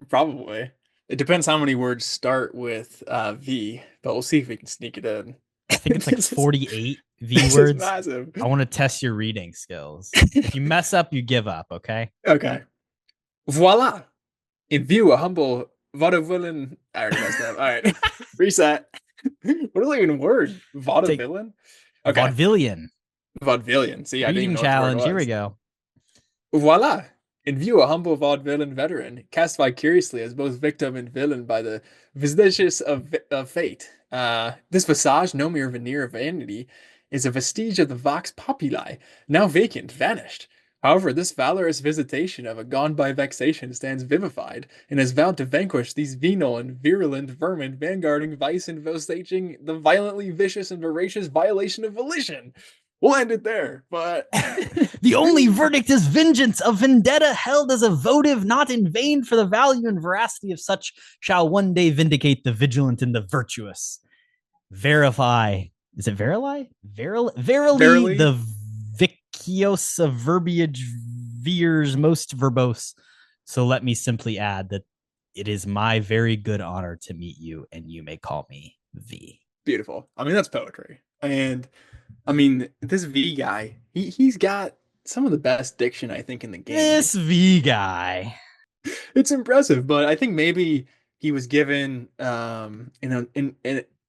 Probably. It depends how many words start with V, but we'll see if we can sneak it in. I think it's like 48 V words. Massive. I want to test your reading skills. If you mess up, you give up, okay? Okay. Voila. In view, a humble vaudevillain. I already messed up. All right. Reset. What is even a word? Vaudevillain? Okay. Vaudevillian. Vaudevillian. See, I didn't know challenge. Here we go. Voila. In view, a humble vaudevillain veteran, cast vicariously as both victim and villain by the vestiges of fate. This visage, no mere veneer of vanity, is a vestige of the vox populi, now vacant, vanished. However, this valorous visitation of a gone by vexation stands vivified, and has vowed to vanquish these venal and virulent vermin, vanguarding vice and vouchsafing the violently vicious and voracious violation of volition. we'll end it there. But The only verdict is vengeance, a vendetta held as a votive, not in vain, for the value and veracity of such shall one day vindicate the vigilant and the virtuous. Verify. Is it verily? Verily, verily, the vicious of verbiage veers most verbose. So let me simply add that it is my very good honor to meet you, and you may call me V. beautiful. I mean, that's poetry. And I mean, this V guy, he's got some of the best diction I think in the game. This V guy. It's impressive, but I think maybe he was given an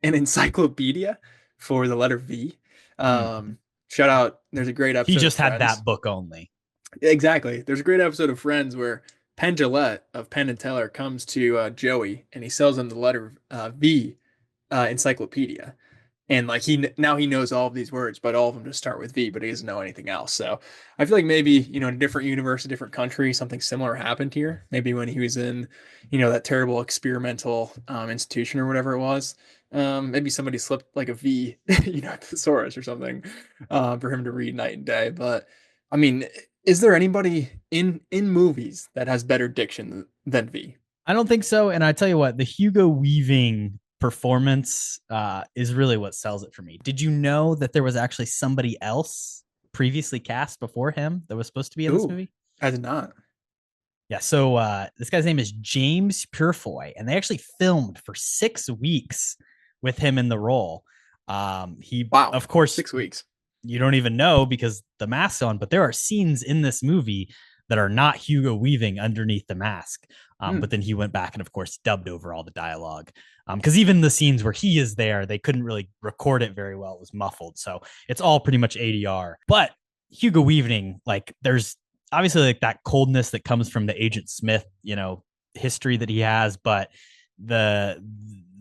encyclopedia for the letter V. Mm. Shout out, there's a great He episode of just had Friends. that book only. Exactly. There's a great episode of Friends where Penn Jillette of Penn and Teller comes to Joey and he sells him the letter V encyclopedia. And like now he knows all of these words, but all of them just start with V, but he doesn't know anything else. So I feel like maybe, in a different universe, a different country, something similar happened here. Maybe when he was in, that terrible experimental institution or whatever it was. Maybe somebody slipped like a V, thesaurus or something, for him to read night and day. But I mean, is there anybody in movies that has better diction than V? I don't think so. And I tell you what, the Hugo Weaving performance is really what sells it for me. Did you know that there was actually somebody else previously cast before him that was supposed to be in this Ooh, movie? I did not. Yeah, so this guy's name is James Purefoy, and they actually filmed for 6 weeks with him in the role. He, Wow, of course, 6 weeks. you don't even know because the mask's on, but there are scenes in this movie that are not Hugo Weaving underneath the mask. But then he went back and, of course, dubbed over all the dialogue. Because even the scenes where he is there, they couldn't really record it very well. It was muffled. So it's all pretty much ADR. But Hugo Weaving, like, there's obviously like that coldness that comes from the Agent Smith, history that he has, but the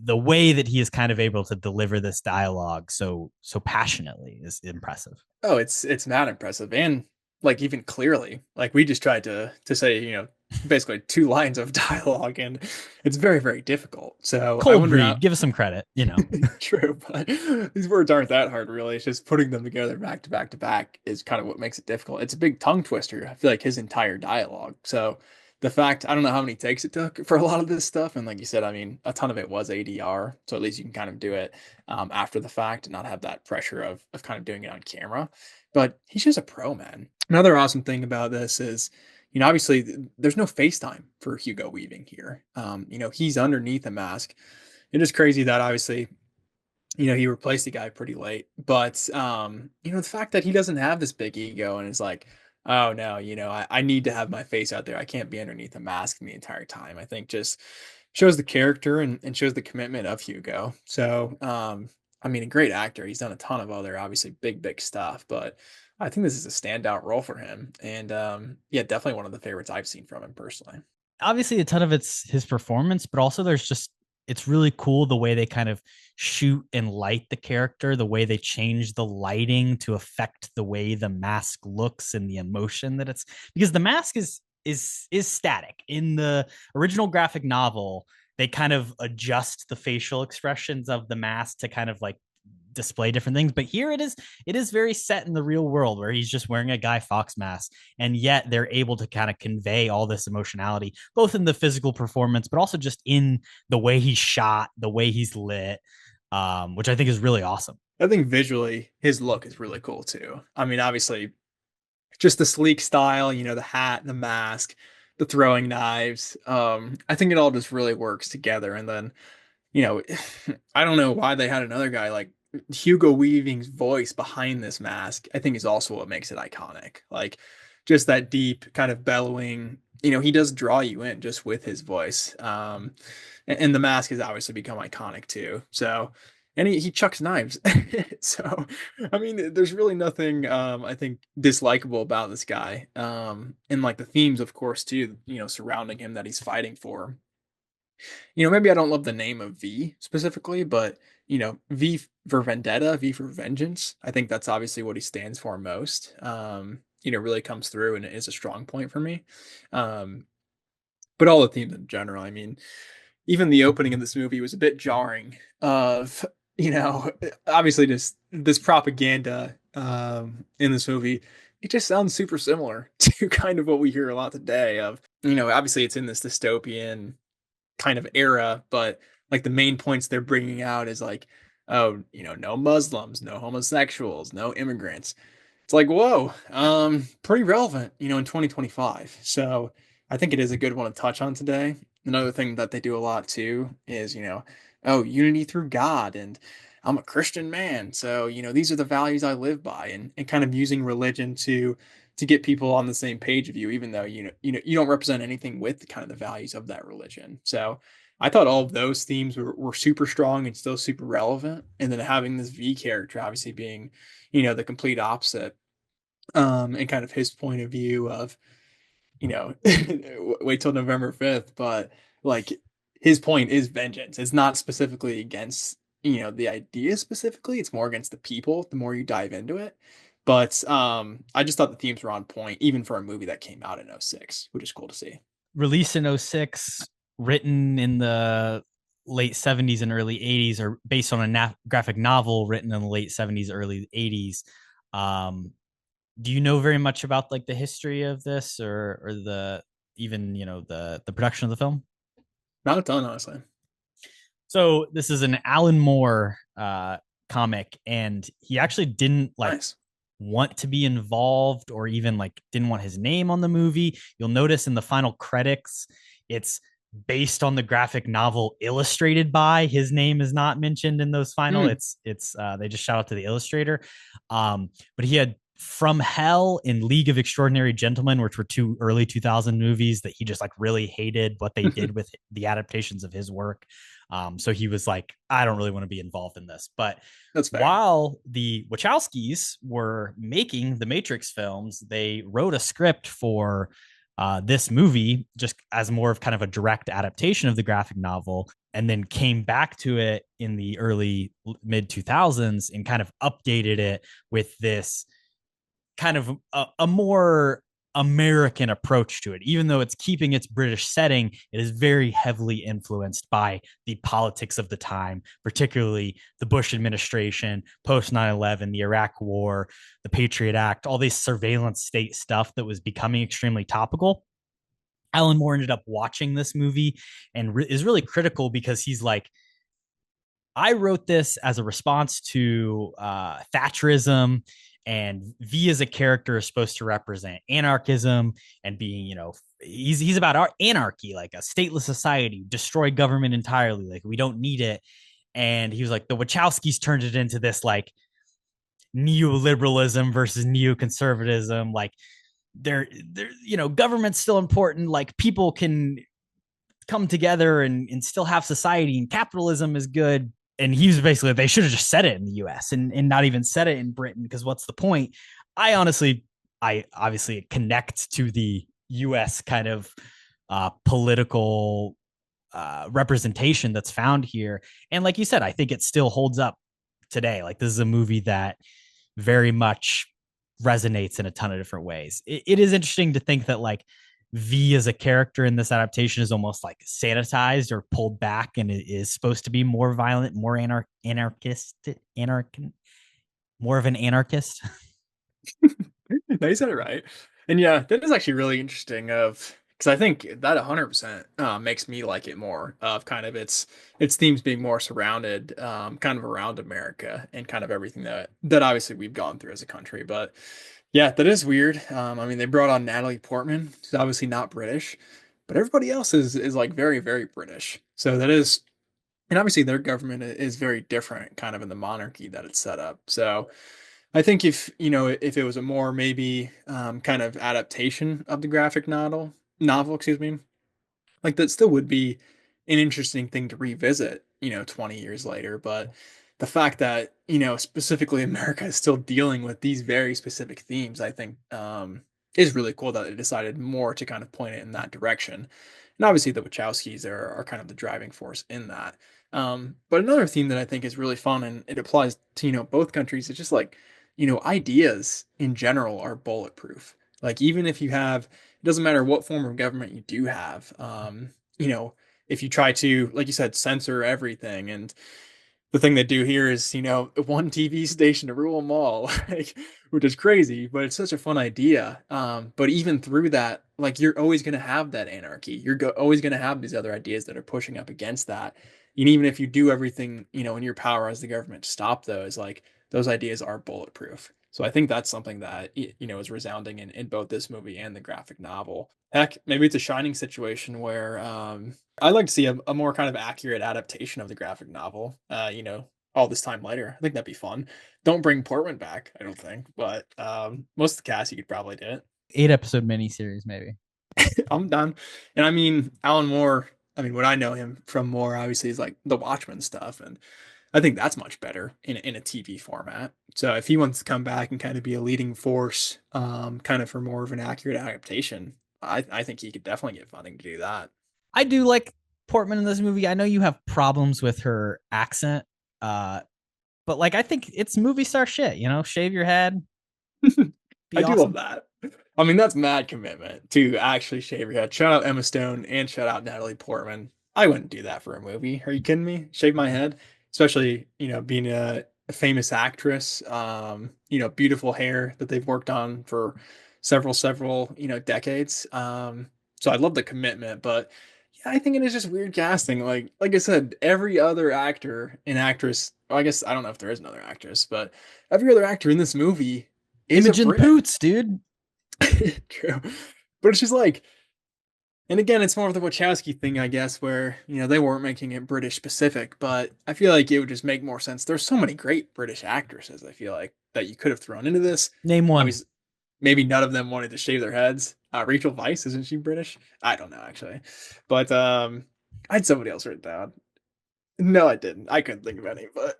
way that he is kind of able to deliver this dialogue so passionately is impressive. Oh, it's not impressive, and like even clearly, like we just tried to say, basically 2 lines of dialogue, and it's very, very difficult. So I Cold wonder read, how give us some credit. true, but these words aren't that hard, really. It's just putting them together back to back to back is kind of what makes it difficult. It's a big tongue twister. I feel like his entire dialogue. So the fact I don't know how many takes it took for a lot of this stuff, and like you said, I mean, a ton of it was ADR. So at least you can kind of do it after the fact and not have that pressure of kind of doing it on camera. But he's just a pro, man. Another awesome thing about this is, obviously there's no FaceTime for Hugo Weaving here. He's underneath a mask. It is crazy that obviously, he replaced the guy pretty late. But the fact that he doesn't have this big ego and is like, oh no, I need to have my face out there. I can't be underneath a mask the entire time. I think just shows the character and shows the commitment of Hugo. So I mean, a great actor. He's done a ton of other obviously big, big stuff, but I think this is a standout role for him. And yeah, definitely one of the favorites I've seen from him personally. Obviously, a ton of it's his performance, but also it's really cool the way they kind of shoot and light the character, the way they change the lighting to affect the way the mask looks and the emotion that it's, because the mask is static. In the original graphic novel, they kind of adjust the facial expressions of the mask to kind of like display different things, but here it is very set in the real world where he's just wearing a Guy Fawkes mask, and yet they're able to kind of convey all this emotionality both in the physical performance but also just in the way he's shot, the way he's lit, which I think is really awesome. I think visually his look is really cool too. I mean, obviously just the sleek style, the hat, the mask, the throwing knives. I think it all just really works together. And then, you know, I don't know why they had another guy like Hugo Weaving's voice behind this mask. I think is also what makes it iconic. Like just that deep kind of bellowing, he does draw you in just with his voice. And the mask has obviously become iconic too. So, and he chucks knives. So, I mean, there's really nothing, I think, dislikable about this guy. And like the themes, of course, too, surrounding him that he's fighting for. Maybe I don't love the name of V specifically, but V for Vendetta, V for Vengeance. I think that's obviously what he stands for most. Really comes through and it is a strong point for me. Um, but all the themes in general, I mean, even the opening of this movie was a bit jarring of, obviously just this propaganda in this movie, it just sounds super similar to kind of what we hear a lot today of, obviously it's in this dystopian kind of era, but like the main points they're bringing out is like, oh, no Muslims, no homosexuals, no immigrants. It's like, whoa, pretty relevant, in 2025. So I think it is a good one to touch on today. Another thing that they do a lot too is, oh, unity through God, and I'm a Christian man, so these are the values I live by, and kind of using religion to get people on the same page of you, even though you don't represent anything with kind of the values of that religion. So I thought all of those themes were super strong and still super relevant. And then having this V character obviously being, the complete opposite, and kind of his point of view of, wait till November 5th, but like his point is vengeance. It's not specifically against, the idea specifically, it's more against the people the more you dive into it. But I just thought the themes were on point, even for a movie that came out in '06, which is cool to see. Released in '06, written in the late 70s and early 80s, or based on a graphic novel written in the late 70s, early 80s. Um, do you know very much about like the history of this, or the even the production of the film? Not a ton, honestly. So this is an Alan Moore comic, and he actually didn't like Nice. want to be involved, or even like didn't want his name on the movie. You'll notice in the final credits, it's based on the graphic novel illustrated by. His name is not mentioned in those final. Mm, It's they just shout out to the illustrator. But he had From Hell in League of Extraordinary Gentlemen, which were two early 2000 movies that he just like really hated what they did with the adaptations of his work. So he was like, I don't really want to be involved in this. But that's fair. while the Wachowskis were making the Matrix films, they wrote a script for this movie just as more of kind of a direct adaptation of the graphic novel, and then came back to it in the early mid 2000s and kind of updated it with this kind of a more American approach to it. Even though it's keeping its British setting, it is very heavily influenced by the politics of the time, particularly the Bush administration, post 9/11, the Iraq War, the Patriot Act, all this surveillance state stuff that was becoming extremely topical. Alan Moore ended up watching this movie and is really critical because he's like, I wrote this as a response to Thatcherism, and V as a character is supposed to represent anarchism and being, he's about our anarchy, like a stateless society, destroy government entirely, like we don't need it. And he was like, the Wachowskis turned it into this like neoliberalism versus neoconservatism, like they're government's still important, like people can come together and still have society, and capitalism is good. And he was basically, they should have just said it in the US and not even said it in Britain, because what's the point? I obviously connect to the US kind of political representation that's found here. And like you said, I think it still holds up today. Like this is a movie that very much resonates in a ton of different ways. It is interesting to think that like V as a character in this adaptation is almost like sanitized or pulled back, and it is supposed to be more violent, more more of an anarchist. No, you said it right. And yeah, that is actually really interesting of because I think that 100% makes me like it more of kind of its themes being more surrounded kind of around America and kind of everything that obviously we've gone through as a country. But yeah, that is weird. I mean, they brought on Natalie Portman, who's obviously not British, but everybody else is like very, very British. So that is, and obviously their government is very different kind of in the monarchy that it's set up. So I think if it was a more maybe kind of adaptation of the graphic novel, excuse me, like that still would be an interesting thing to revisit, 20 years later. But the fact that, specifically America is still dealing with these very specific themes, I think is really cool that they decided more to kind of point it in that direction. And obviously the Wachowskis are kind of the driving force in that. But another theme that I think is really fun and it applies to, both countries is just like, ideas in general are bulletproof. Like even if you have, it doesn't matter what form of government you do have, if you try to, like you said, censor everything and the thing they do here is, one TV station to rule them all, like, which is crazy, but it's such a fun idea. But even through that, like, you're always going to have that anarchy. Always going to have these other ideas that are pushing up against that. And even if you do everything, in your power as the government to stop those, like, those ideas are bulletproof. So I think that's something that, is resounding in both this movie and the graphic novel. Heck, maybe it's a Shining situation where, I'd like to see a more kind of accurate adaptation of the graphic novel, all this time later. I think that'd be fun. Don't bring Portman back, I don't think, but most of the cast, you could probably do it. 8 episode miniseries, maybe. I'm done. And I mean, Alan Moore, I mean, what I know him from more obviously is like the Watchmen stuff. And I think that's much better in a TV format. So if he wants to come back and kind of be a leading force, kind of for more of an accurate adaptation, I think he could definitely get funding to do that. I do like Portman in this movie. I know you have problems with her accent, but like I think it's movie star shit. Shave your head, I be do love awesome. that. I mean, that's mad commitment to actually shave your head. Shout out Emma Stone and shout out Natalie Portman. I wouldn't do that for a movie. Are you kidding me? Shave my head, especially being a famous actress. Beautiful hair that they've worked on for several decades. So I love the commitment, but yeah, I think it is just weird casting. Like I said, every other actor and actress. Well, I guess I don't know if there is another actress, but every other actor in this movie is a Imogen Brit. Poots, dude. True. But it's just like, and again, it's more of the Wachowski thing, I guess, where, they weren't making it British specific, but I feel like it would just make more sense. There's so many great British actresses, I feel like, that you could have thrown into this. Name one. Obviously, maybe none of them wanted to shave their heads. Rachel Weisz, isn't she British? I don't know, actually. But I had somebody else written down. No, I didn't. I couldn't think of any, but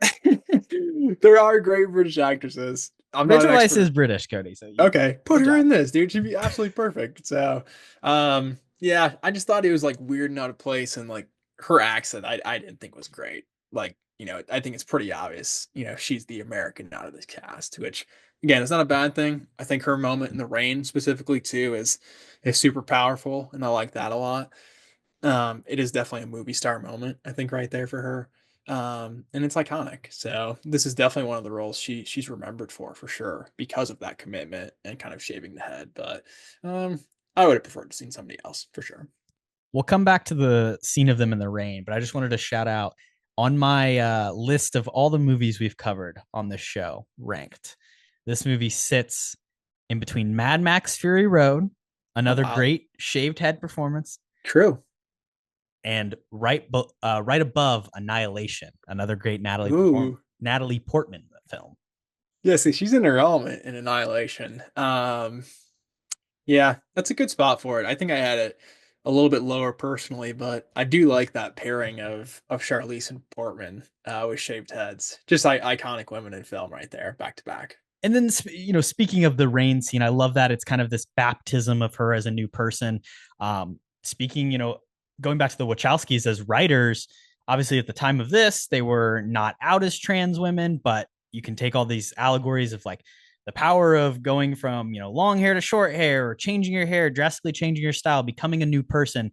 there are great British actresses. I'm not Rachel an Weisz expert. is British, Cody. So Okay, put good her job. in this, dude. She'd be absolutely perfect. So, yeah, I just thought it was like weird and out of place, and like her accent, I didn't think was great. Like, I think it's pretty obvious. She's the American out of this cast, which again, it's not a bad thing. I think her moment in the rain specifically too is super powerful, and I like that a lot. It is definitely a movie star moment, I think, right there for her. And it's iconic. So this is definitely one of the roles she's remembered for sure, because of that commitment and kind of shaving the head. But I would have preferred to see somebody else for sure. We'll come back to the scene of them in the rain, but I just wanted to shout out on my list of all the movies we've covered on this show, ranked. This movie sits in between Mad Max Fury Road, Oh another wow. great shaved head performance, True. and right above Annihilation, another great Ooh. Natalie Portman film. Yeah, see, she's in her element in Annihilation. Yeah, that's a good spot for it. I think I had it a little bit lower personally, but I do like that pairing of Charlize and Portman with shaved heads. Just like iconic women in film right there, back to back. And then speaking of the rain scene, I love that it's kind of this baptism of her as a new person. Speaking, going back to the Wachowskis as writers, obviously at the time of this, they were not out as trans women, but you can take all these allegories of like the power of going from long hair to short hair, or changing your hair, drastically changing your style, becoming a new person.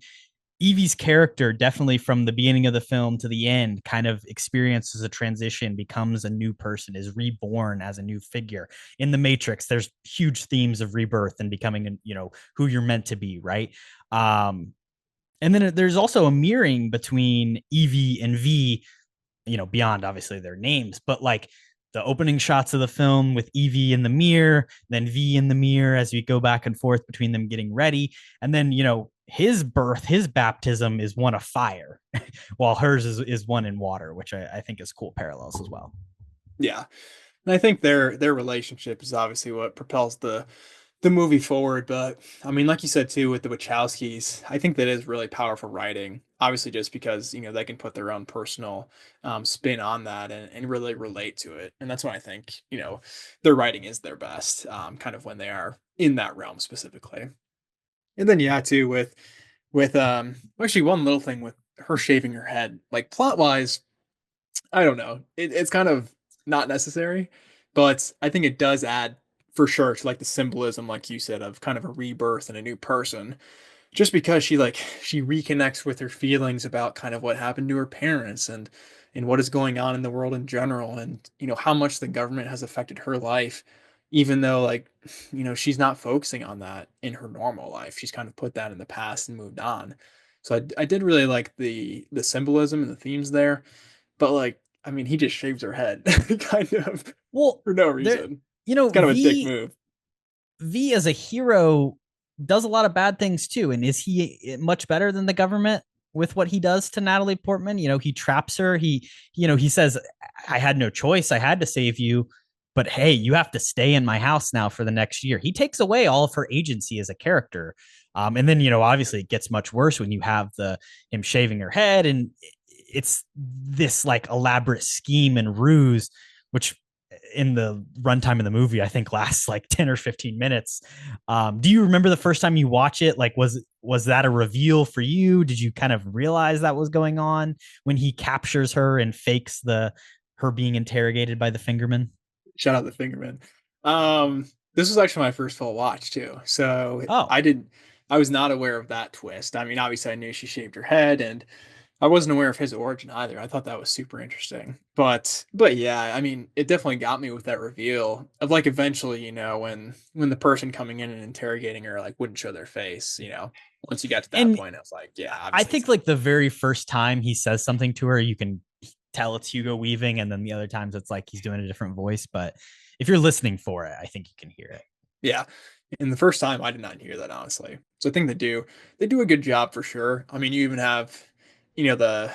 Evie's character, definitely from the beginning of the film to the end, kind of experiences a transition, becomes a new person, is reborn as a new figure. In the Matrix, there's huge themes of rebirth and becoming, who you're meant to be, right? And then there's also a mirroring between Evie and V, beyond obviously their names, but like the opening shots of the film with Evie in the mirror, then V in the mirror as we go back and forth between them getting ready. And then, his birth, his baptism is one of fire, while hers is one in water, which I think is cool parallels as well. Yeah. And I think their relationship is obviously what propels the movie forward. But I mean, like you said too, with the Wachowskis, I think that is really powerful writing. Obviously, just because they can put their own personal spin on that and really relate to it, and that's when I think their writing is their best, kind of when they are in that realm specifically. And then yeah, too with actually one little thing with her shaving her head, like plot wise, I don't know. It's kind of not necessary, but I think it does add for sure to like the symbolism, like you said, of kind of a rebirth and a new person. Just because she reconnects with her feelings about kind of what happened to her parents and what is going on in the world in general, and how much the government has affected her life, even though like she's not focusing on that in her normal life. She's kind of put that in the past and moved on. So I did really like the symbolism and the themes there, but like I mean he just shaves her head kind of Well, for no there, reason. It's kind of a dick V move. V as a hero does a lot of bad things too. And is he much better than the government with what he does to Natalie Portman? He traps her. He says, I had no choice. I had to save you. But hey, you have to stay in my house now for the next year. He takes away all of her agency as a character. And then, obviously it gets much worse when you have him shaving her head, and it's this like elaborate scheme and ruse, which in the runtime of the movie, I think lasts like 10 or 15 minutes. Do you remember the first time you watch it? Like, was that a reveal for you? Did you kind of realize that was going on when he captures her and fakes her being interrogated by the fingerman? Shout out the Fingerman. This was actually my first full watch too. So Oh, I was not aware of that twist. I mean, obviously I knew she shaved her head, and I wasn't aware of his origin either. I thought that was super interesting. But yeah, I mean, it definitely got me with that reveal of like eventually, when the person coming in and interrogating her like wouldn't show their face, once you got to that and point, I was like, yeah, I obviously think it's him. like the very first time he says something to her, you can tell it's Hugo Weaving, and then the other times it's like he's doing a different voice. But if you're listening for it, I think you can hear it. Yeah. And the first time I did not hear that honestly. So I think they do a good job for sure. I mean, you even have, the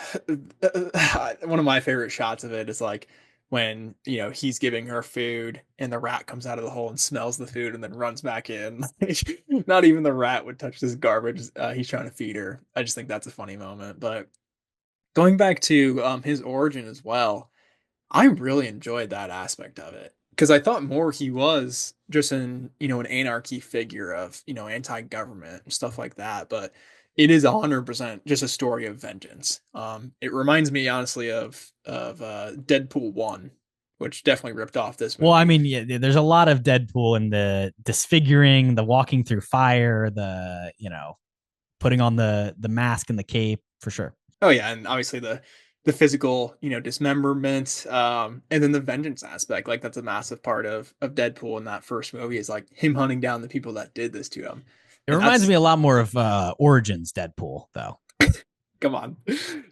one of my favorite shots of it is like when, he's giving her food and the rat comes out of the hole and smells the food and then runs back in. Not even the rat would touch this garbage he's trying to feed her. I just think that's a funny moment. But going back to his origin as well, I really enjoyed that aspect of it because I thought more he was just an anarchy figure of, anti-government and stuff like that, but it is 100% just a story of vengeance. It reminds me honestly of Deadpool 1, which definitely ripped off this Well, I movie. mean, yeah, there's a lot of Deadpool in the disfiguring, the walking through fire, the putting on the mask and the cape for sure. Oh yeah, and obviously the physical, dismemberment, and then the vengeance aspect. Like that's a massive part of Deadpool in that first movie is like him hunting down the people that did this to him. It And reminds that's me a lot more of Origins Deadpool, though. come on,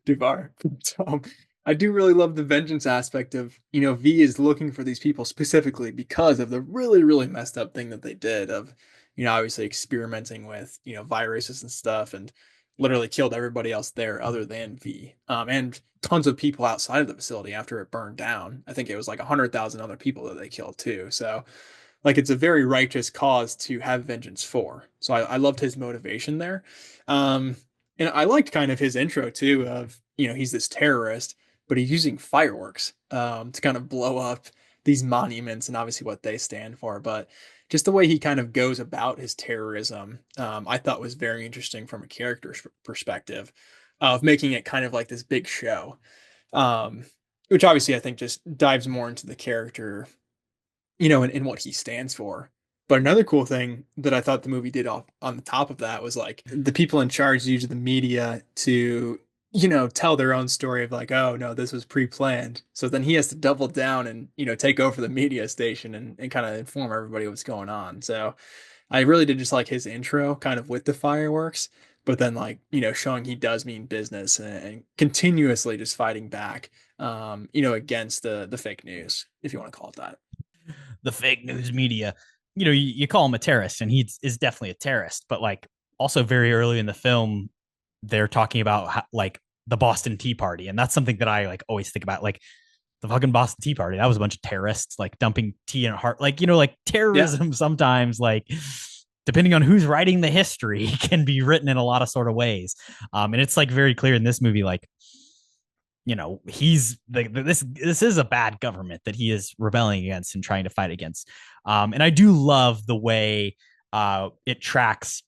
too far. So I do really love the vengeance aspect of, V is looking for these people specifically because of the really, really messed up thing that they did of, obviously experimenting with, viruses and stuff and literally killed everybody else there other than V. And tons of people outside of the facility after it burned down. I think it was like 100,000 other people that they killed too. So like it's a very righteous cause to have vengeance for. So I loved his motivation there. Um, and I liked kind of his intro too of, he's this terrorist, but he's using fireworks to kind of blow up these monuments and obviously what they stand for. But just the way he kind of goes about his terrorism, I thought was very interesting from a character perspective of making it kind of like this big show. Um, which obviously I think just dives more into the character, and what he stands for. But another cool thing that I thought the movie did off on the top of that was like the people in charge use the media to, tell their own story of like, oh no, this was pre-planned. So then he has to double down and, take over the media station and kind of inform everybody what's going on. So I really did just like his intro kind of with the fireworks, but then like, showing he does mean business and continuously just fighting back against the fake news, if you want to call it that. The fake news media. You call him a terrorist, and he is definitely a terrorist. But like, also very early in the film, they're talking about how, like the Boston Tea Party, and that's something that I like always think about. Like the fucking Boston Tea Party, that was a bunch of terrorists like dumping tea in a heart. Like like Yeah. terrorism sometimes like. Depending on who's writing the history, can be written in a lot of sort of ways, and it's like very clear in this movie, like he's this is a bad government that he is rebelling against and trying to fight against. And I do love the way it tracks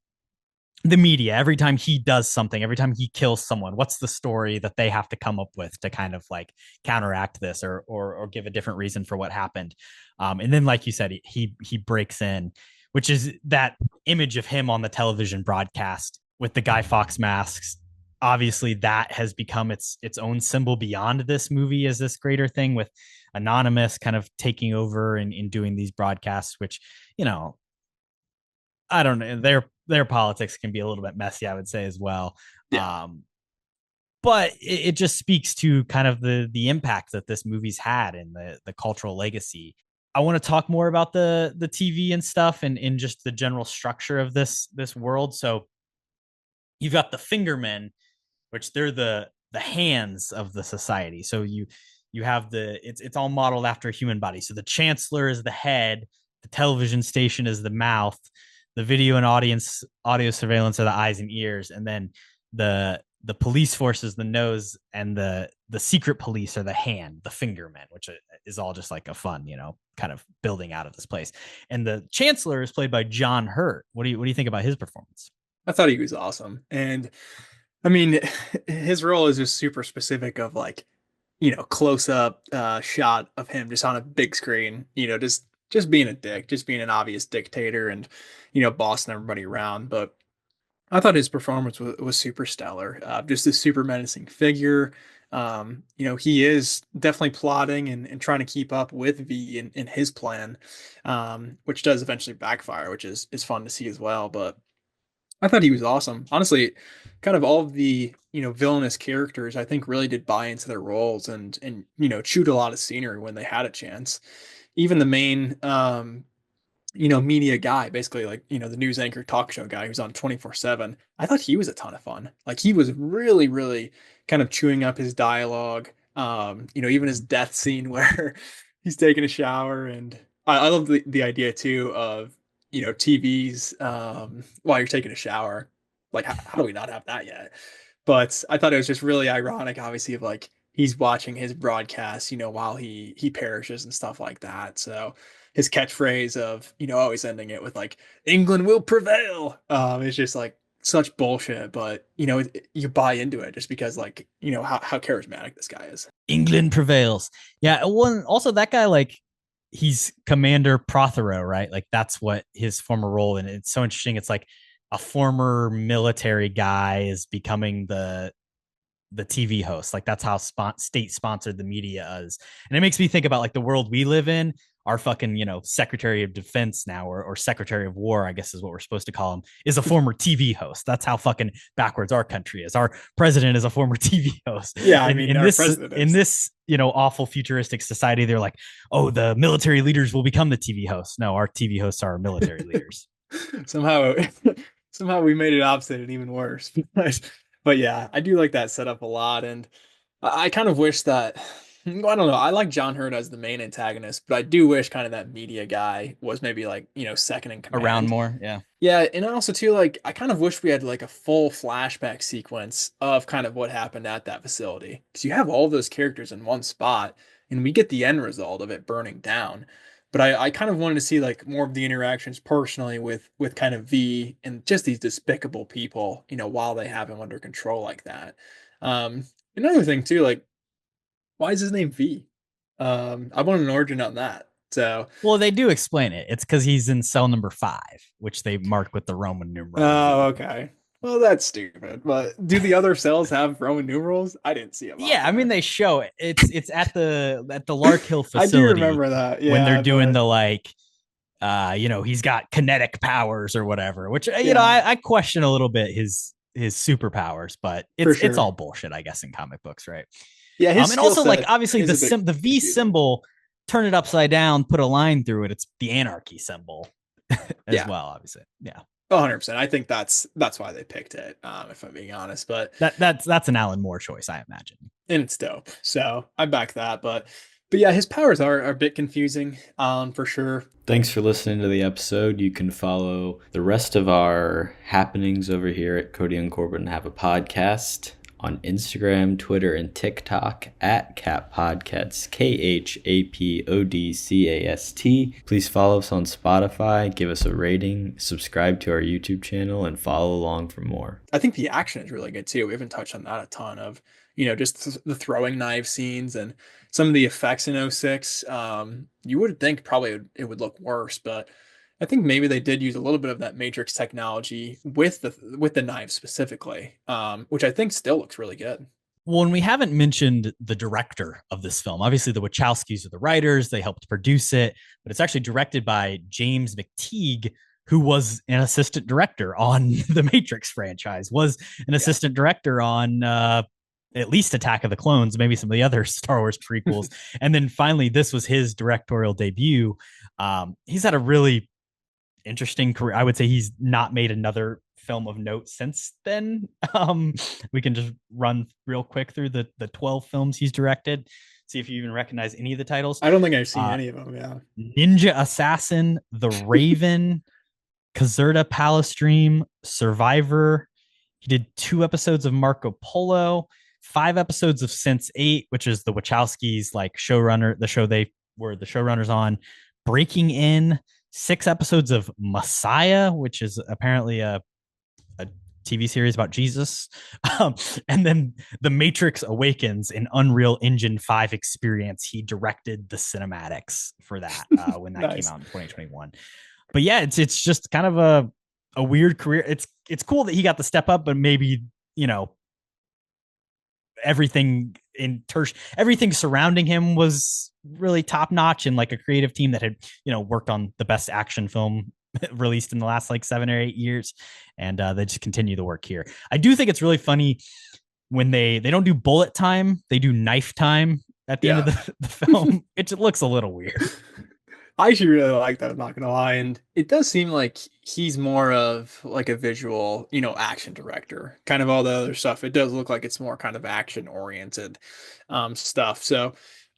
the media every time he does something, every time he kills someone. What's the story that they have to come up with to kind of like counteract this or give a different reason for what happened? And then, like you said, he breaks in, which is that image of him on the television broadcast with the Guy Fawkes masks obviously that has become its own symbol beyond this movie as this greater thing, with Anonymous kind of taking over and in doing these broadcasts, which, you know, I don't know, their politics can be a little bit messy, I would say, as well. Yeah. But it just speaks to kind of the impact that this movie's had and the cultural legacy. I want to talk more about the TV and stuff, and in just the general structure of this world. So you've got the Fingermen, which they're the hands of the society. So you have it's all modeled after a human body. So the chancellor is the head, the television station is the mouth, the video and audio surveillance are the eyes and ears, and then the police force is the nose, and the secret police are the hand, the Fingermen, which is all just like a fun, kind of building out of this place. And the chancellor is played by John Hurt. What do you think about his performance? I thought he was awesome. And I mean, his role is just super specific of like, close up shot of him just on a big screen, just being a dick, just being an obvious dictator and, bossing everybody around. But I thought his performance was super stellar. Just a super menacing figure. He is definitely plotting and trying to keep up with V in his plan, which does eventually backfire, which is fun to see as well. But I thought he was awesome. Honestly, kind of all of the, villainous characters, I think really did buy into their roles and chewed a lot of scenery when they had a chance. Even the main media guy, basically like, the news anchor talk show guy who's on 24/7. I thought he was a ton of fun. Like he was really, really kind of chewing up his dialogue. Even his death scene where he's taking a shower, and I love the idea too of, TVs while you're taking a shower. Like how do we not have that yet? But I thought it was just really ironic, obviously, of like he's watching his broadcast, while he perishes and stuff like that. So his catchphrase of, always ending it with like England will prevail. It's just like such bullshit, but you buy into it just because like, how charismatic this guy is. England prevails. Yeah. One also, that guy, like, he's Commander Prothero, right? Like that's what his former role, and it's so interesting. It's like a former military guy is becoming the TV host. Like that's how state sponsored the media is. And it makes me think about like the world we live in. Our fucking, Secretary of Defense now, or Secretary of War, I guess is what we're supposed to call him, is a former TV host. That's how fucking backwards our country is. Our president is a former TV host. Yeah, I mean, in this, awful futuristic society, they're like, oh, the military leaders will become the TV hosts. No, our TV hosts are our military leaders. somehow somehow we made it opposite and even worse. But yeah, I do like that setup a lot, and I kind of wish that, well, I don't know. I like John Hurt as the main antagonist, but I do wish kind of that media guy was maybe like, second in command. Around more, yeah. Yeah, and also too, like, I kind of wish we had like a full flashback sequence of kind of what happened at that facility. Because you have all those characters in one spot, and we get the end result of it burning down. But I kind of wanted to see like more of the interactions personally with kind of V and just these despicable people, while they have him under control like that. Another thing too, like, why is his name V? I want an origin on that. So, well, they do explain it. It's because he's in cell number 5, which they mark with the Roman numeral. Oh, okay. Well, that's stupid. But do the other cells have Roman numerals? I didn't see them. Yeah, I mean they show it. It's at the Lark Hill facility. I do remember that. Yeah, when they're doing the like, he's got kinetic powers or whatever. Which I question a little bit his superpowers, but it's all bullshit, I guess, in comic books, right? Yeah, and also like obviously the V symbol, turn it upside down, put a line through it. It's the anarchy symbol as well, obviously. Yeah. 100%. I think that's why they picked it, if I'm being honest. But that's an Alan Moore choice, I imagine. And it's dope. So I back that. But yeah, his powers are a bit confusing, for sure. Thanks for listening to the episode. You can follow the rest of our happenings over here at Kody and Korbin Have a Podcast on Instagram, Twitter, and TikTok at KHAP Podcasts, KHAPODCAST. Please follow us on Spotify, give us a rating, subscribe to our YouTube channel, and follow along for more. I think the action is really good too. We haven't touched on that a ton of, just the throwing knife scenes and some of the effects in 06. You would think probably it would look worse, but I think maybe they did use a little bit of that Matrix technology with the knives specifically, which I think still looks really good. Well, and we haven't mentioned the director of this film. Obviously, the Wachowskis are the writers, they helped produce it, but it's actually directed by James McTeague, who was an assistant director on the Matrix franchise, was an assistant director on at least Attack of the Clones, maybe some of the other Star Wars prequels. And then finally, this was his directorial debut. He's had a really interesting career. I would say he's not made another film of note since then. We can just run real quick through the 12 films he's directed, see if you even recognize any of the titles. I don't think I've seen any of them. Yeah. Ninja Assassin, The Raven, Caserta Palestream, Survivor. He did 2 episodes of Marco Polo, 5 episodes of Sense8, which is the Wachowskis like showrunner, the show they were the showrunners on. Breaking In, 6 episodes of Messiah, which is apparently a TV series about Jesus. And then The Matrix Awakens, an Unreal Engine 5 experience. He directed the cinematics for that when that Nice. came out in 2021. But yeah, it's just kind of a weird career. It's cool that he got the step up, but maybe, you know, everything everything surrounding him was really top notch, and like a creative team that had, you know, worked on the best action film released in the last like 7 or 8 years, and they just continue the work here. I do think it's really funny when they don't do bullet time, they do knife time at the end of the film. It just looks a little weird. I actually really like that, I'm not gonna lie. And it does seem like he's more of like a visual, you know, action director. Kind of all the other stuff, it does look like it's more kind of action oriented stuff. So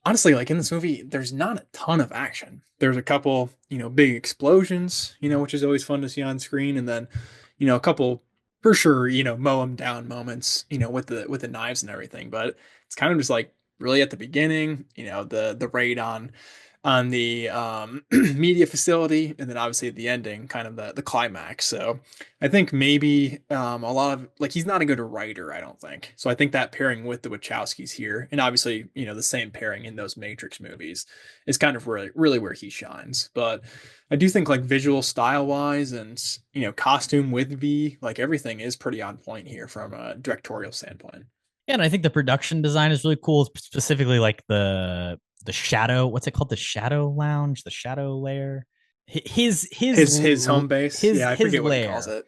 honestly, like in this movie, there's not a ton of action. There's a couple, you know, big explosions, you know, which is always fun to see on screen, and then, you know, a couple for sure, you know, mow them down moments, you know, with the knives and everything. But it's kind of just like really at the beginning, you know, the raid on the media facility, and then obviously at the ending, kind of the climax. So I think maybe a lot of like he's not a good writer, I don't think. So I think that pairing with the Wachowskis here, and obviously, you know, the same pairing in those Matrix movies, is kind of really where he shines. But I do think like visual style wise and, you know, costume with V, like everything is pretty on point here from a directorial standpoint. Yeah, and I think the production design is really cool, specifically like the shadow, what's it called, the shadow lounge, the shadow lair, His home base. Yeah, I forget what he calls lair, it.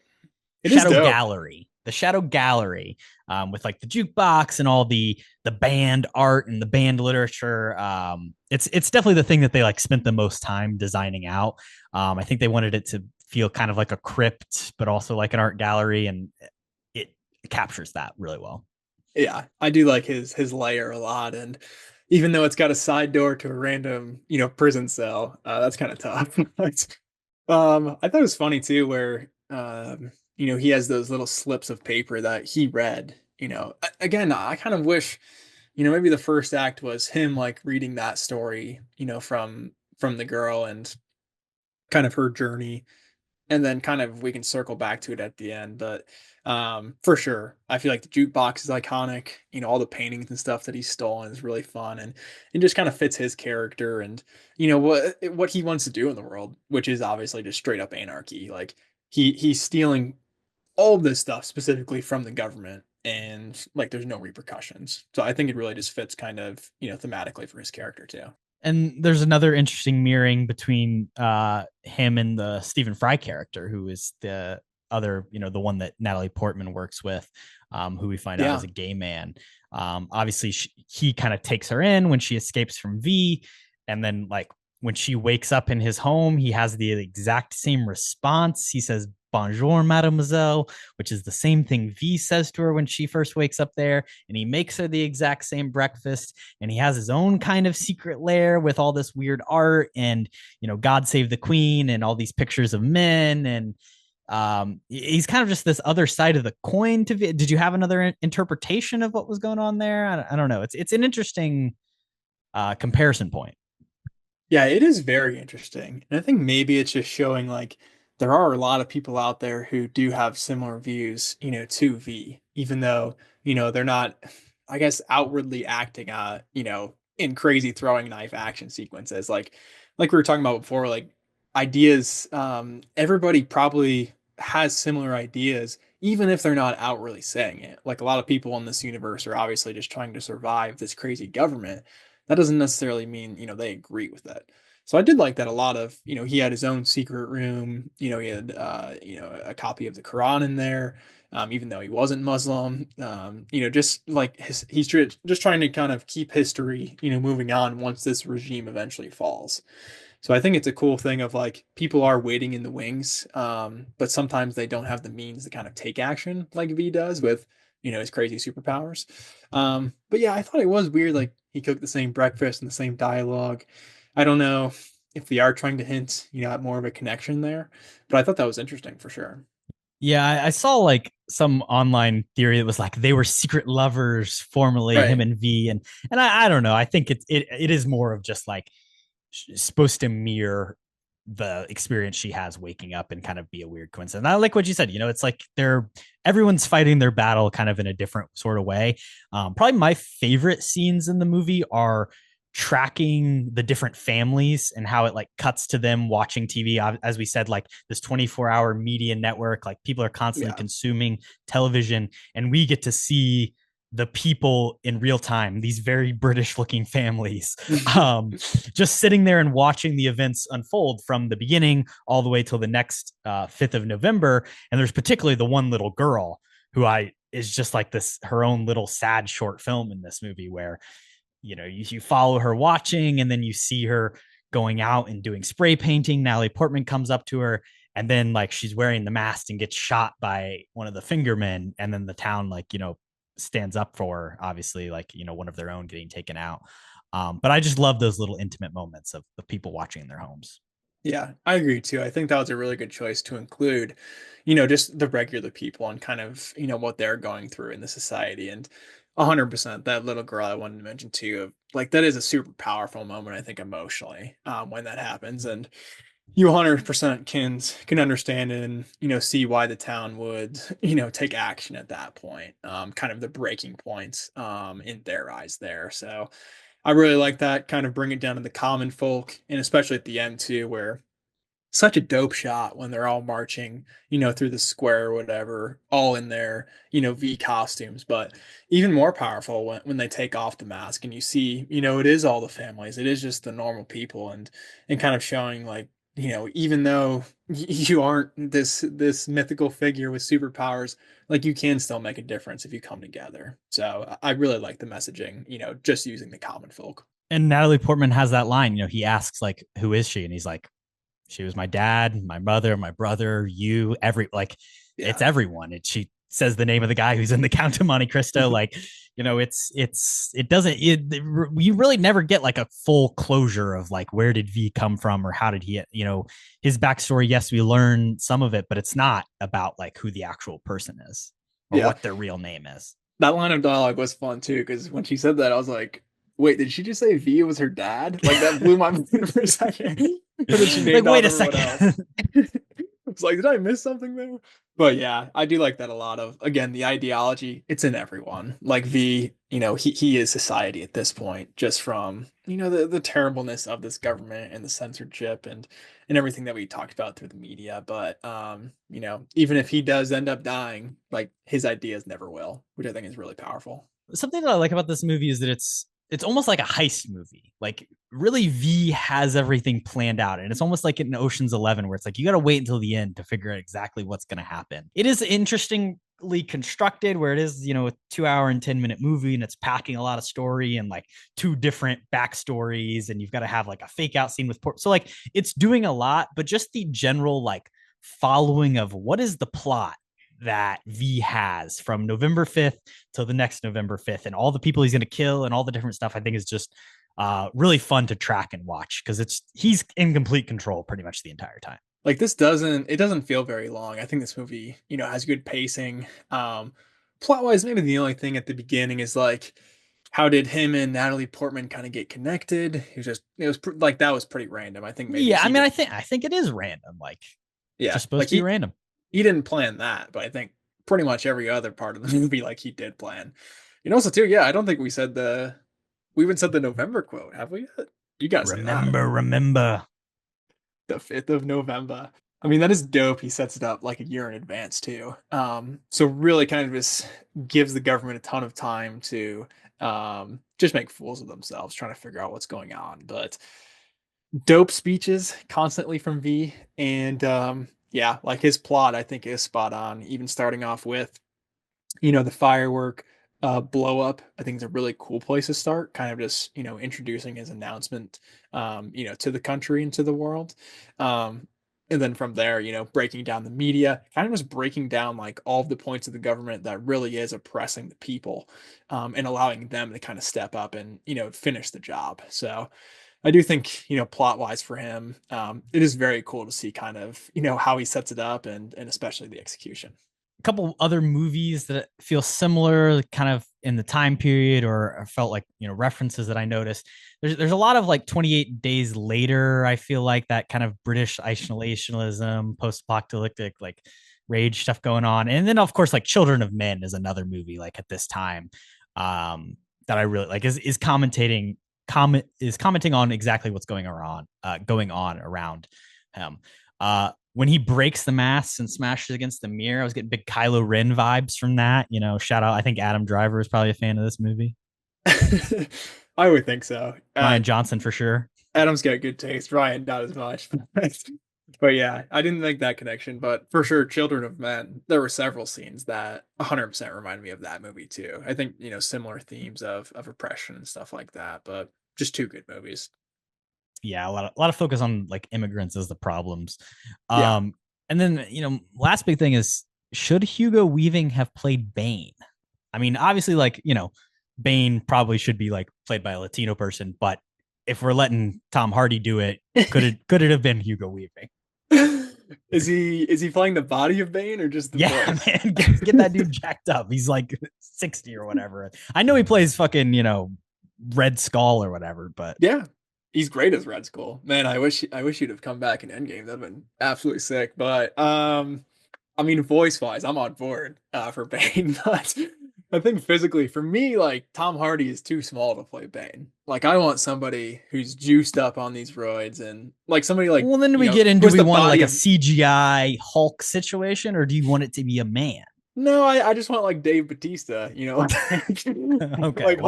It is shadow dope. gallery, the shadow gallery, with like the jukebox and all the band art and the band literature. It's definitely the thing that they like spent the most time designing out. I think they wanted it to feel kind of like a crypt, but also like an art gallery, and it captures that really well. Yeah, I do like his layer a lot, and even though it's got a side door to a random, you know, prison cell, that's kind of tough. I thought it was funny too, where you know, he has those little slips of paper that he read. You know, again, I kind of wish, you know, maybe the first act was him like reading that story, you know, from the girl and kind of her journey, and then kind of we can circle back to it at the end. But for sure, I feel like the jukebox is iconic. You know, all the paintings and stuff that he's stolen is really fun, and it just kind of fits his character and, you know, what he wants to do in the world, which is obviously just straight up anarchy. Like he's stealing all of this stuff specifically from the government, and like there's no repercussions. So I think it really just fits kind of, you know, thematically for his character too. And there's another interesting mirroring between him and the Stephen Fry character, who is the other, you know, the one that Natalie Portman works with, who we find out is a gay man. Obviously, he kind of takes her in when she escapes from V, and then like when she wakes up in his home, he has the exact same response. He says, "Bonjour, mademoiselle," which is the same thing V says to her when she first wakes up there. And he makes her the exact same breakfast. And he has his own kind of secret lair with all this weird art and, you know, God Save the Queen and all these pictures of men. And he's kind of just this other side of the coin to V. Did you have another interpretation of what was going on there? I don't know. It's an interesting comparison point. Yeah, it is very interesting. And I think maybe it's just showing like there are a lot of people out there who do have similar views, you know, to V, even though, you know, they're not, I guess, outwardly acting you know, in crazy throwing knife action sequences. Like we were talking about before, like ideas, everybody probably has similar ideas, even if they're not outwardly saying it. Like a lot of people in this universe are obviously just trying to survive this crazy government. That doesn't necessarily mean, they agree with that. So I did like that a lot of, he had his own secret room, he had, a copy of the Quran in there, even though he wasn't Muslim, just like just trying to kind of keep history, moving on once this regime eventually falls. So I think it's a cool thing of like people are waiting in the wings, but sometimes they don't have the means to kind of take action like V does with, his crazy superpowers. But yeah, I thought it was weird. Like he cooked the same breakfast and the same dialogue. I don't know if they are trying to hint, at more of a connection there, but I thought that was interesting for sure. Yeah, I saw like some online theory that was like they were secret lovers formerly, him Right. and V, and I don't know. I think it is more of just like supposed to mirror the experience she has waking up and kind of be a weird coincidence. I like what you said. It's like everyone's fighting their battle kind of in a different sort of way. Probably my favorite scenes in the movie are tracking the different families and how it like cuts to them watching TV. As we said, like this 24-hour media network, like people are constantly Yeah. consuming television, and we get to see the people in real time, these very British looking families, just sitting there and watching the events unfold from the beginning all the way till the next 5th of November. And there's particularly the one little girl who is just like this, her own little sad short film in this movie where, you follow her watching and then you see her going out and doing spray painting. Natalie Portman comes up to her and then like she's wearing the mask and gets shot by one of the fingermen. And then the town, like, stands up for obviously like one of their own getting taken out. But I just love those little intimate moments of people watching in their homes. Yeah, I agree too. I think that was a really good choice to include, just the regular people and kind of, what they're going through in the society. And 100% that little girl I wanted to mention too, of like that is a super powerful moment, I think, emotionally, when that happens. And you 100% can understand and, see why the town would, take action at that point. Kind of the breaking points in their eyes there. So I really like that, kind of bring it down to the common folk, and especially at the end too, where such a dope shot when they're all marching, through the square or whatever, all in their, V costumes. But even more powerful when they take off the mask and you see, it is all the families. It is just the normal people, and kind of showing like, even though you aren't this mythical figure with superpowers, like you can still make a difference if you come together. So I really like the messaging, just using the common folk. And Natalie Portman has that line, he asks like, who is she? And he's like, she was my dad, my mother, my brother, you, it's Yeah. everyone. She says the name of the guy who's in the Count of Monte Cristo. Like, it doesn't, we really never get like a full closure of like, where did V come from or how did he, his backstory. Yes, we learn some of it, but it's not about like who the actual person is or Yeah. what their real name is. That line of dialogue was fun too, because when she said that, I was like, wait, did she just say V was her dad? Like that blew my mind for a second. And then she Like, named wait off a everyone second. else. It's like, did I miss something there? But yeah, I do like that a lot of, again, the ideology, it's in everyone. Like V, he is society at this point, just from, the terribleness of this government and the censorship and everything that we talked about through the media. But even if he does end up dying, like his ideas never will, which I think is really powerful. Something that I like about this movie is that it's almost like a heist movie. Like really V has everything planned out. And it's almost like in Ocean's 11 where it's like you got to wait until the end to figure out exactly what's going to happen. It is interestingly constructed where it is, a 2 hour and 10-minute movie and it's packing a lot of story and like two different backstories and you've got to have like a fake out scene with Port. So like it's doing a lot, but just the general like following of what is the plot that V has from November 5th till the next November 5th and all the people he's going to kill and all the different stuff, I think is just really fun to track and watch because he's in complete control pretty much the entire time. Like this it doesn't feel very long. I think this movie, has good pacing. Plot wise, maybe the only thing at the beginning is like, how did him and Natalie Portman kind of get connected? Like that was pretty random. I think maybe Yeah, I he mean, did. I think it is random, like Yeah, just supposed like to be random. he didn't plan that, but I think pretty much every other part of the movie, like he did plan. Also too, yeah, I don't think we even said the November quote, have we yet? You gotta say that. Remember. the 5th of November. I mean, that is dope. He sets it up like a year in advance too. So really kind of just gives the government a ton of time to just make fools of themselves, trying to figure out what's going on. But dope speeches constantly from V, and yeah, like his plot I think is spot on. Even starting off with the firework blow up, I think is a really cool place to start, kind of just introducing his announcement to the country and to the world. And then from there, breaking down the media, kind of just breaking down like all of the points of the government that really is oppressing the people, and allowing them to kind of step up and finish the job. So I do think, plot wise for him, it is very cool to see kind of, how he sets it up, and especially the execution. A couple other movies that feel similar, kind of in the time period, or felt like references that I noticed. There's a lot of like 28 Days Later. I feel like that kind of British isolationism, post-apocalyptic like rage stuff going on, and then of course like Children of Men is another movie like at this time that I really like is commenting on exactly what's going on around him. When he breaks the mask and smashes against the mirror, I was getting big Kylo Ren vibes from that. Shout out. I think Adam Driver is probably a fan of this movie. I would think so. Ryan Johnson for sure. Adam's got good taste. Ryan, not as much. But yeah, I didn't make that connection. But for sure, Children of Men, there were several scenes that 100% remind me of that movie too. I think, similar themes of oppression and stuff like that, but just two good movies. Yeah, a lot of focus on like immigrants as the problems. Yeah. And then, last big thing is, should Hugo Weaving have played Bane? I mean, obviously, like, Bane probably should be like played by a Latino person, but if we're letting Tom Hardy do it, could it have been Hugo Weaving? Is he playing the body of Bane or just the voice? Man, get that dude jacked up. He's like 60 or whatever. I know he plays fucking, Red Skull or whatever, but yeah. He's great as Red Skull. Man, I wish he'd have come back in Endgame. That'd been absolutely sick. But I mean, voice wise, I'm on board for Bane. But I think physically, for me, like Tom Hardy is too small to play Bane. Like I want somebody who's juiced up on these roids, and like somebody like. Well, then we get into, do we want like a CGI Hulk situation, or do you want it to be a man? No, I just want like Dave Bautista. Okay, like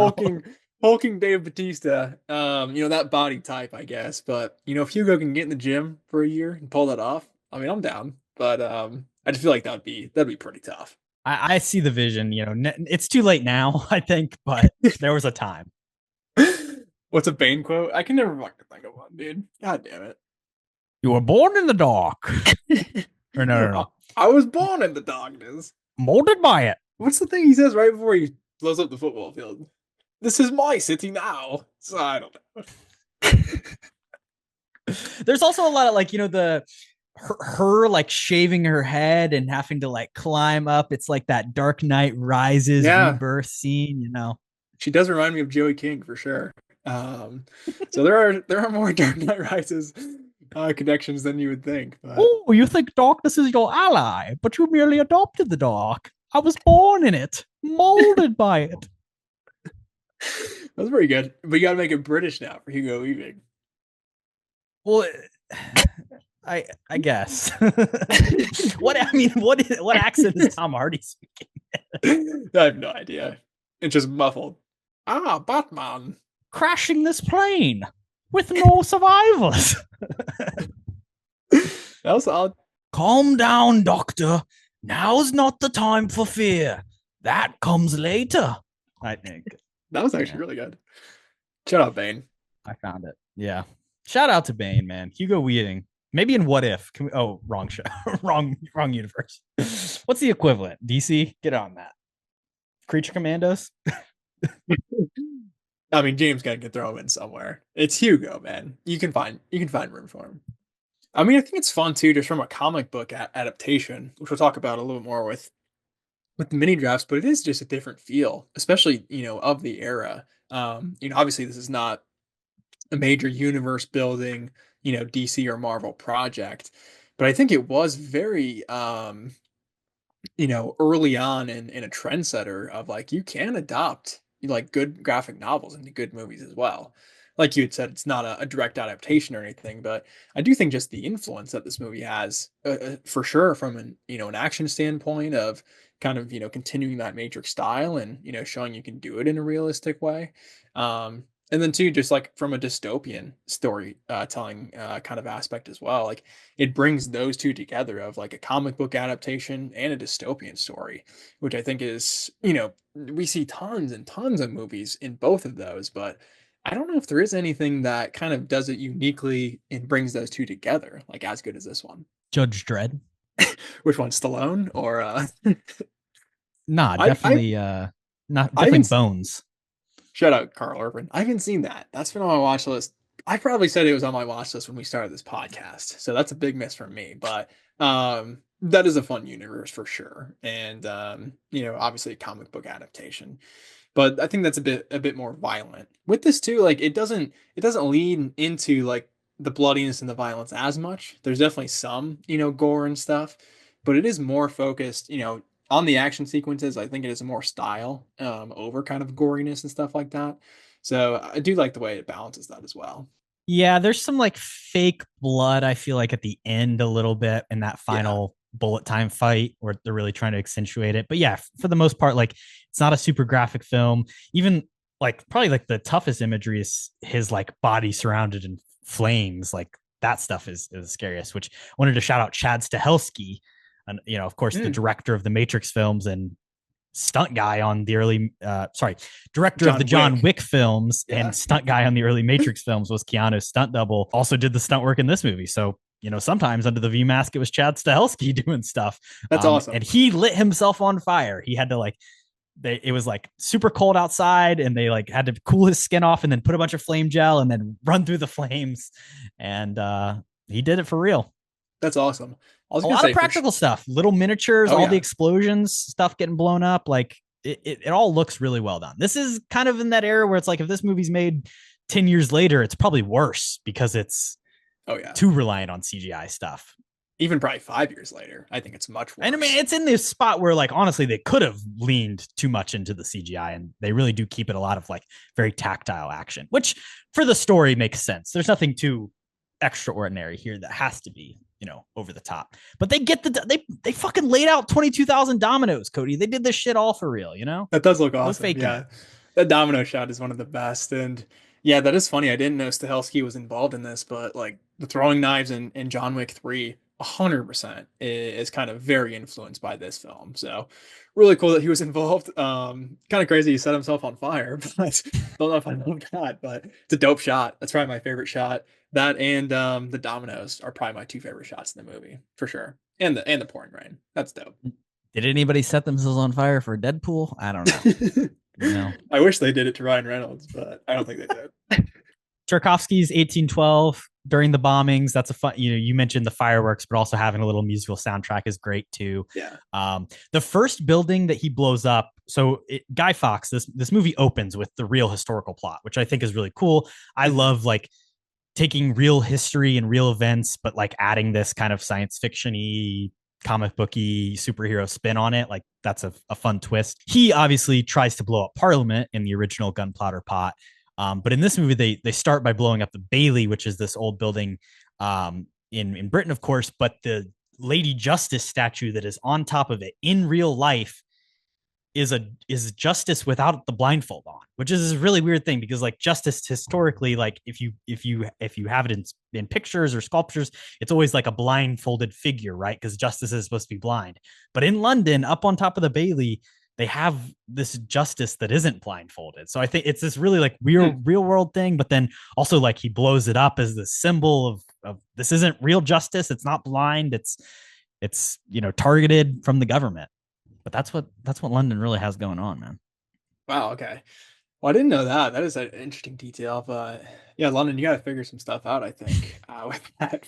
hulking Dave Bautista, that body type, I guess. But if Hugo can get in the gym for a year and pull that off, I mean, I'm down. But I just feel like that'd be pretty tough. I see the vision. It's too late now, I think, but there was a time. What's a Bane quote? I can never fucking think of one, dude. God damn it! You were born in the dark. Or no. I was born in the darkness, molded by it. What's the thing he says right before he blows up the football field? This is my city now. So I don't know. There's also a lot of like, her like shaving her head and having to like climb up. It's like that Dark Knight Rises rebirth scene, She does remind me of Joey King for sure. So there are more Dark Knight Rises connections than you would think. But... Oh, you think darkness is your ally, but you merely adopted the dark. I was born in it, molded by it. That's pretty good, but you got to make it British now for Hugo Weaving. Well, I guess. What accent is Tom Hardy speaking? I have no idea. It's just muffled. Batman crashing this plane with no survivors. That was odd. Calm down, Doctor. Now's not the time for fear. That comes later, I think. That was actually really good. Shout out Bane. I found it. Yeah. Shout out to Bane, man. Hugo Weaving. Maybe in What If? Wrong show. wrong universe. What's the equivalent? DC? Get on that. Creature Commandos? I mean, James Gunn can throw him in somewhere. It's Hugo, man. You can find room for him. I mean, I think it's fun too, just from a comic book adaptation, which we'll talk about a little more with the mini drafts, but it is just a different feel, especially, of the era. Obviously this is not a major universe building, DC or Marvel project, but I think it was very, early on in a trendsetter of like, you can adopt like good graphic novels into good movies as well. like you had said, it's not a direct adaptation or anything, but I do think just the influence that this movie has, for sure, from an an action standpoint of kind of continuing that Matrix style and showing you can do it in a realistic way. And then too, just like from a dystopian story telling kind of aspect as well, like it brings those two together of like a comic book adaptation and a dystopian story, which I think is, we see tons and tons of movies in both of those, but I don't know if there is anything that kind of does it uniquely and brings those two together, like as good as this one. Judge Dredd. Which one, Stallone or Nah, I definitely not I definitely haven't Bones. shout out Carl Urban. I haven't seen that. That's been on my watch list. I probably said it was on my watch list when we started this podcast, so that's a big miss from me. But that is a fun universe for sure, and obviously a comic book adaptation. But I think that's a bit more violent. With this too, like it doesn't lean into like the bloodiness and the violence as much. There's definitely some, gore and stuff, but it is more focused, on the action sequences. I think it is more style over kind of goriness and stuff like that. So I do like the way it balances that as well. Yeah, there's some like fake blood, I feel like at the end a little bit in that Yeah. final bullet time fight where they're really trying to accentuate it. But yeah, for the most part, like it's not a super graphic film. Even like probably like the toughest imagery is his like body surrounded in flames. Like that stuff is the scariest, which I wanted to shout out Chad Stahelski, and of course, the Mm, director of the Matrix films and stunt guy on the early director of the John John Wick. Wick films and Yeah. stunt guy on the early Matrix films was Keanu's stunt double. Also did the stunt work in this movie. So sometimes under the V mask it was Chad Stahelski doing stuff. That's And awesome. he lit himself on fire. He had to like it was like super cold outside and they like had to cool his skin off and then put a bunch of flame gel and then run through the flames. And he did it for real. That's awesome. I was A gonna lot of say practical stuff, little miniatures, oh all the yeah. explosions, stuff getting blown up. Like it all looks really well done. This is kind of in that era where it's like if this movie's made 10 years later, it's probably worse because it's Oh yeah. too reliant on CGI stuff. Even probably 5 years later, I think it's much And I mean, worse. it's in this spot where, like, honestly, they could have leaned too much into the CGI, and they really do keep it a lot of like very tactile action, which for the story makes sense. There's nothing too extraordinary here that has to be, over the top. But they get they fucking laid out 22,000 dominoes, Kody. They did this shit all for real, That does look No awesome. faking it. Yeah. That domino shot is one of the best. And yeah, that is funny. I didn't know Stahelski was involved in this, but like the throwing knives in John Wick 3, 100% is kind of very influenced by this film. So really cool that he was involved. Kind of crazy he set himself on fire, but don't know if I love that, but it's a dope shot. That's probably my favorite shot. That and the dominoes are probably my two favorite shots in the movie for sure. And the pouring rain. That's dope. Did anybody set themselves on fire for Deadpool? I don't know. I wish they did it to Ryan Reynolds, but I don't think they did. Tchaikovsky's 1812 during the bombings. That's a fun, you mentioned the fireworks, but also having a little musical soundtrack is great too. Yeah. The first building that he blows up. So Guy Fawkes, this movie opens with the real historical plot, which I think is really cool. I love like taking real history and real events, but like adding this kind of science fiction-y comic booky superhero spin on it. Like that's a fun twist. He obviously tries to blow up Parliament in the original Gunpowder Pot. But in this movie, they start by blowing up the Bailey, which is this old building in Britain, of course. But the Lady Justice statue that is on top of it in real life is Justice without the blindfold on, which is a really weird thing because like Justice historically, like if you have it in pictures or sculptures, it's always like a blindfolded figure, right? Because Justice is supposed to be blind. But in London, up on top of the Bailey, they have this Justice that isn't blindfolded. So I think it's this really like real world thing, but then also like he blows it up as the symbol of this isn't real justice. It's not blind. It's targeted from the government. But that's what London really has going on, man. Wow. Okay. Well, I didn't know that. That is an interesting detail, but yeah, London, you got to figure some stuff out, I think, with that.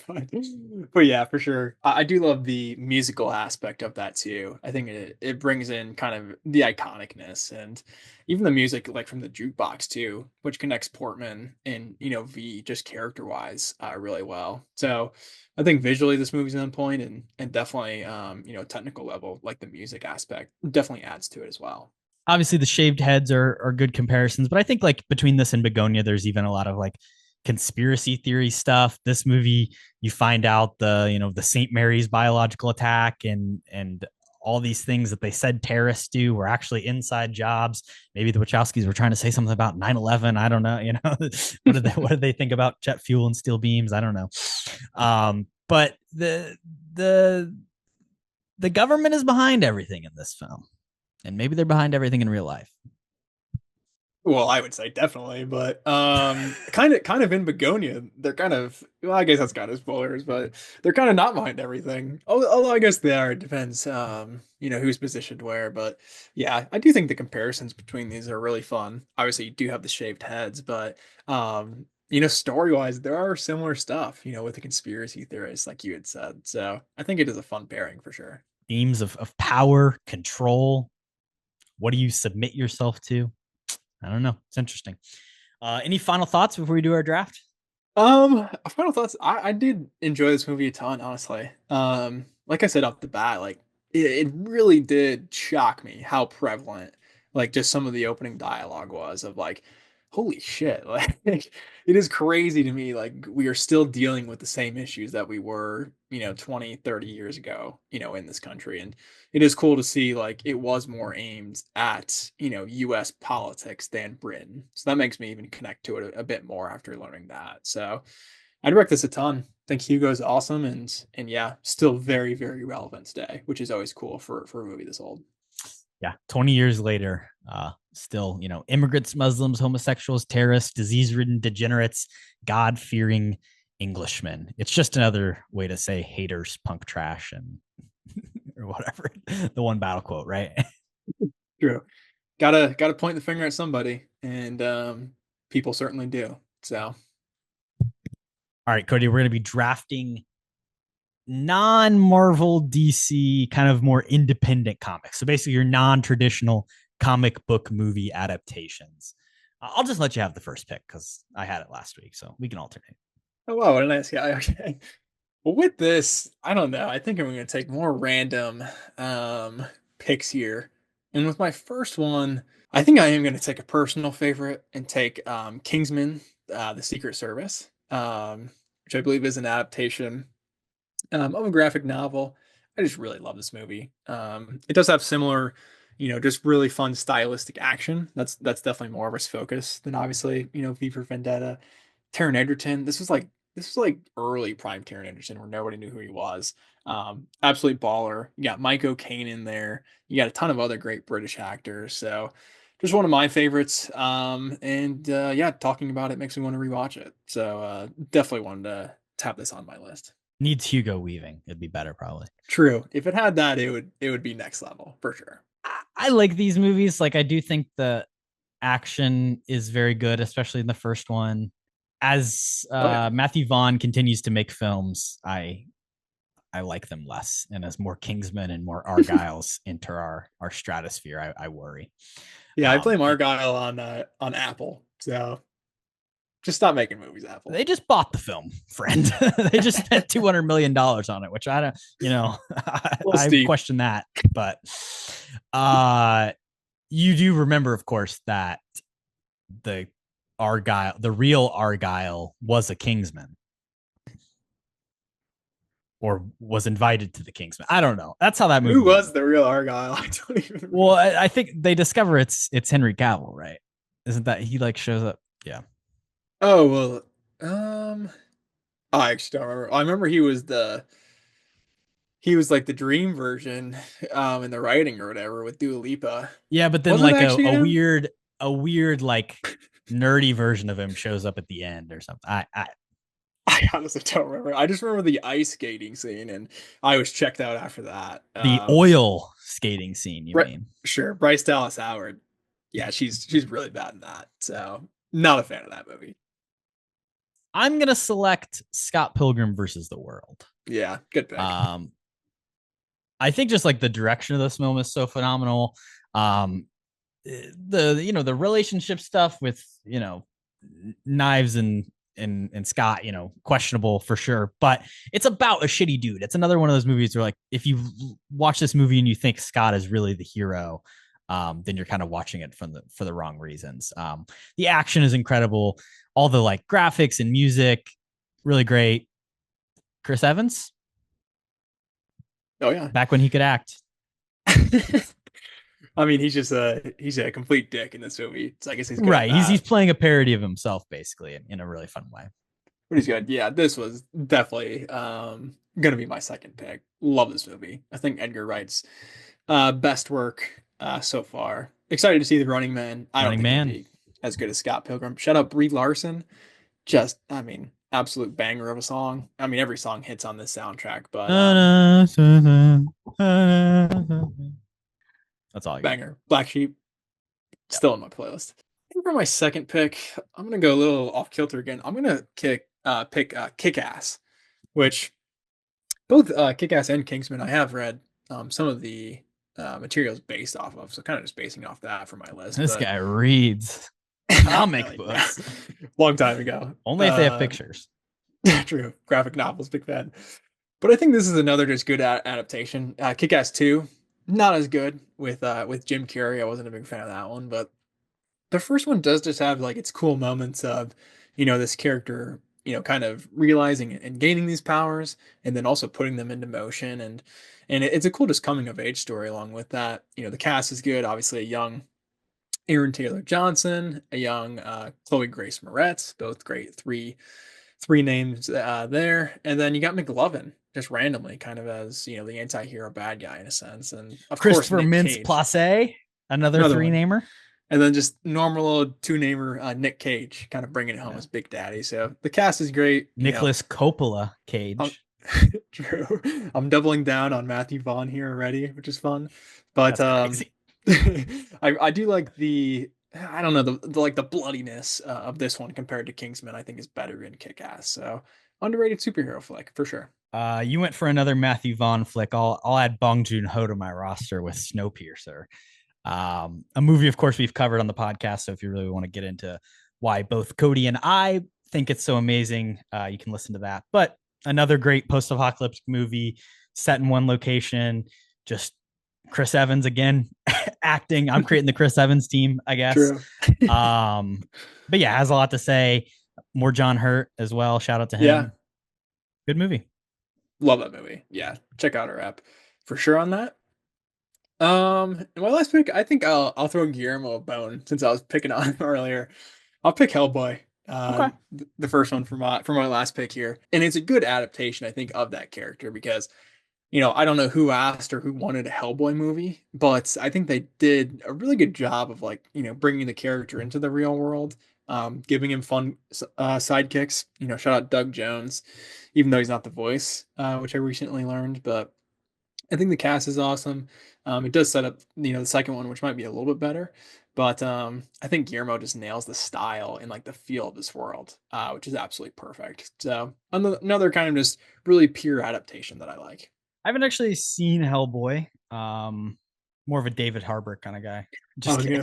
But yeah, for sure. I do love the musical aspect of that too. I think it brings in kind of the iconicness and even the music, like from the jukebox too, which connects Portman and, V just character wise really well. So I think visually this movie's on point and definitely, technical level, like the music aspect definitely adds to it as well. obviously the shaved heads are good comparisons, but I think like between this and Bugonia, there's even a lot of like conspiracy theory stuff. This movie, you find out the St. Mary's biological attack and all these things that they said terrorists do were actually inside jobs. Maybe the Wachowskis were trying to say something about 9/11. I don't know. What did they think about jet fuel and steel beams? I don't know. But the government is behind everything in this film, and maybe they're behind everything in real life. Well, I would say definitely, but kind of in Begonia, they're kind of, well, I guess that's kind of spoilers, but they're kind of not behind everything. Although I guess they are. It depends, who's positioned where. But yeah, I do think the comparisons between these are really fun. Obviously, you do have the shaved heads, but story wise, there are similar stuff, with the conspiracy theorists, like you had said. So I think it is a fun pairing for sure. Themes of power, control. What do you submit yourself to? I don't know. It's interesting. Any final thoughts before we do our draft? Final thoughts. I did enjoy this movie a ton, honestly. Like I said off the bat, like it really did shock me how prevalent, like, just some of the opening dialogue was of like, holy shit, like it is crazy to me, like we are still dealing with the same issues that we were, 20, 30 years ago, in this country. And it is cool to see like it was more aimed at, US politics than Britain. So that makes me even connect to it a bit more after learning that. So I'd rec this a ton. I think Hugo's awesome, and yeah, still very, very relevant today, which is always cool for a movie this old. Yeah, 20 years later, still, immigrants, Muslims, homosexuals, terrorists, disease-ridden degenerates, God-fearing Englishmen. It's just another way to say haters, punk trash, and or whatever. The one battle quote, right? True. Gotta point the finger at somebody, and people certainly do. So, all right, Kody, we're going to be drafting non-Marvel DC, kind of more independent comics. So basically your non-traditional comic book movie adaptations. I'll just let you have the first pick because I had it last week, so we can alternate. oh wow, what a nice guy. Okay. Well, with this, I don't know. I think I'm going to take more random picks here. And with my first one, I think I am going to take a personal favorite and take Kingsman, The Secret Service, which I believe is an adaptation of a graphic novel. I just really love this movie. It does have similar, just really fun stylistic action. That's definitely more of its focus than obviously, V for Vendetta. Taron Egerton. This was like early prime Taron Egerton where nobody knew who he was. Absolute baller. You got Mike O'Kane in there. You got a ton of other great British actors. So just one of my favorites. Yeah, talking about it makes me want to rewatch it. So definitely wanted to tap this on my list. Needs Hugo Weaving. It'd be better probably. True. If it had that, it would be next level for sure. I like these movies. Like I do think the action is very good, especially in the first one. As Matthew Vaughn continues to make films, I like them less. And as more Kingsmen and more Argyles enter our stratosphere, I worry. Yeah, I blame Argyle on Apple. So just stop making movies, Apple. They just bought the film, friend. They just spent $200 million on it, which I don't, I question that. But you do remember, of course, that the real Argyle was a Kingsman. Or was invited to the Kingsman. I don't know. That's how that movie. Who was the real Argyle? I don't even remember. Well, I think they discover it's Henry Cavill, right? Isn't that he like shows up? Yeah. Oh well, I actually don't remember. I remember he was like the dream version, in the writing or whatever with Dua Lipa. Yeah, but then like a weird like nerdy version of him shows up at the end or something. I honestly don't remember. I just remember the ice skating scene, and I was checked out after that. The oil skating scene, you mean? Sure, Bryce Dallas Howard. Yeah, she's really bad in that. So not a fan of that movie. I'm gonna select Scott Pilgrim versus the World. Yeah, good pick. I think just like the direction of this film is so phenomenal. The relationship stuff with Knives and Scott, questionable for sure, but it's about a shitty dude. It's another one of those movies where like if you watch this movie and you think Scott is really the hero, then you're kind of watching it for the wrong reasons. The action is incredible. All the like graphics and music, really great. Chris Evans, Oh yeah. back when he could act. I mean, he's a complete dick in this movie. So I guess he's good Right. at that. He's playing a parody of himself, basically, in a really fun way. But he's good. Yeah, this was definitely gonna be my second pick. Love this movie. I think Edgar Wright's best work so far. Excited to see The Running Man. I don't Running think Man. it'll be as good as Scott Pilgrim. Shout out Brie Larson. Just, I mean, absolute banger of a song. I mean, every song hits on this soundtrack, but that's all I got. banger. Black Sheep, still in my playlist. I think for my second pick, I'm gonna go a little off kilter again. I'm gonna pick Kick-Ass, which both Kick-Ass and Kingsman I have read some of the materials based off of, so kind of just basing off that for my list. This but... guy reads comic books. Long time ago. Only if they have pictures. True. Graphic novels, big fan. But I think this is another just good adaptation. Kick-Ass 2, not as good with Jim Carrey. I wasn't a big fan of that one, but the first one does just have like its cool moments of, this character, kind of realizing and gaining these powers, and then also putting them into motion, and it's a cool just coming of age story along with that. The cast is good. Obviously, a young Aaron Taylor Johnson, a young Chloe Grace Moretz, both great. Three names there, and then you got McLovin just randomly, kind of as the anti-hero bad guy in a sense, and of Christopher course Mintz Plasse, another three-namer. And then just normal old two-namer Nick Cage, kind of bringing it home as Big Daddy. So the cast is great. Nicholas Coppola Cage. True. I'm doubling down on Matthew Vaughn here already, which is fun. But I do like the bloodiness of this one compared to Kingsman. I think is better in Kick-Ass. So underrated superhero flick for sure. You went for another Matthew Vaughn flick. I'll add Bong Joon-ho to my roster with Snowpiercer. A movie, of course, we've covered on the podcast. So if you really want to get into why both Kody and I think it's so amazing, you can listen to that. But another great post-apocalyptic movie set in one location. Just Chris Evans again acting. I'm creating the Chris Evans team, I guess. True. But yeah, has a lot to say. More John Hurt as well. Shout out to him. Yeah. Good movie. Love that movie. Yeah. Check out our app for sure on that. And my last pick, I think I'll throw Guillermo a bone since I was picking on him earlier. I'll pick Hellboy. Okay. The first one for my last pick here, and it's a good adaptation, I think, of that character because, I don't know who asked or who wanted a Hellboy movie, but I think they did a really good job of bringing the character into the real world, giving him fun sidekicks. Shout out Doug Jones, even though he's not the voice, which I recently learned, but I think the cast is awesome. It does set up, the second one, which might be a little bit better, but I think Guillermo just nails the style and the feel of this world, which is absolutely perfect. So another kind of just really pure adaptation that I like. I haven't actually seen Hellboy. More of a David Harbour kind of guy. Just kidding.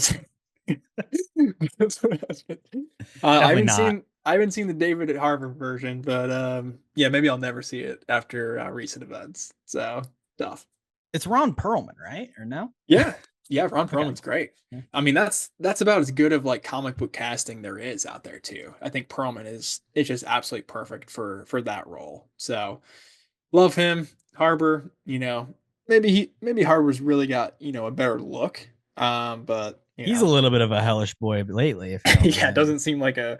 I haven't seen the David Harbour version, but yeah, maybe I'll never see it after recent events. So tough. It's Ron Perlman, right? Or no? Yeah, Ron Perlman's great. Yeah. I mean, that's about as good of comic book casting there is out there too. I think Perlman is just absolutely perfect for that role. So love him. Harbour, maybe Harbour's really got a better look. But he's a little bit of a hellish boy lately. Yeah, doesn't seem like a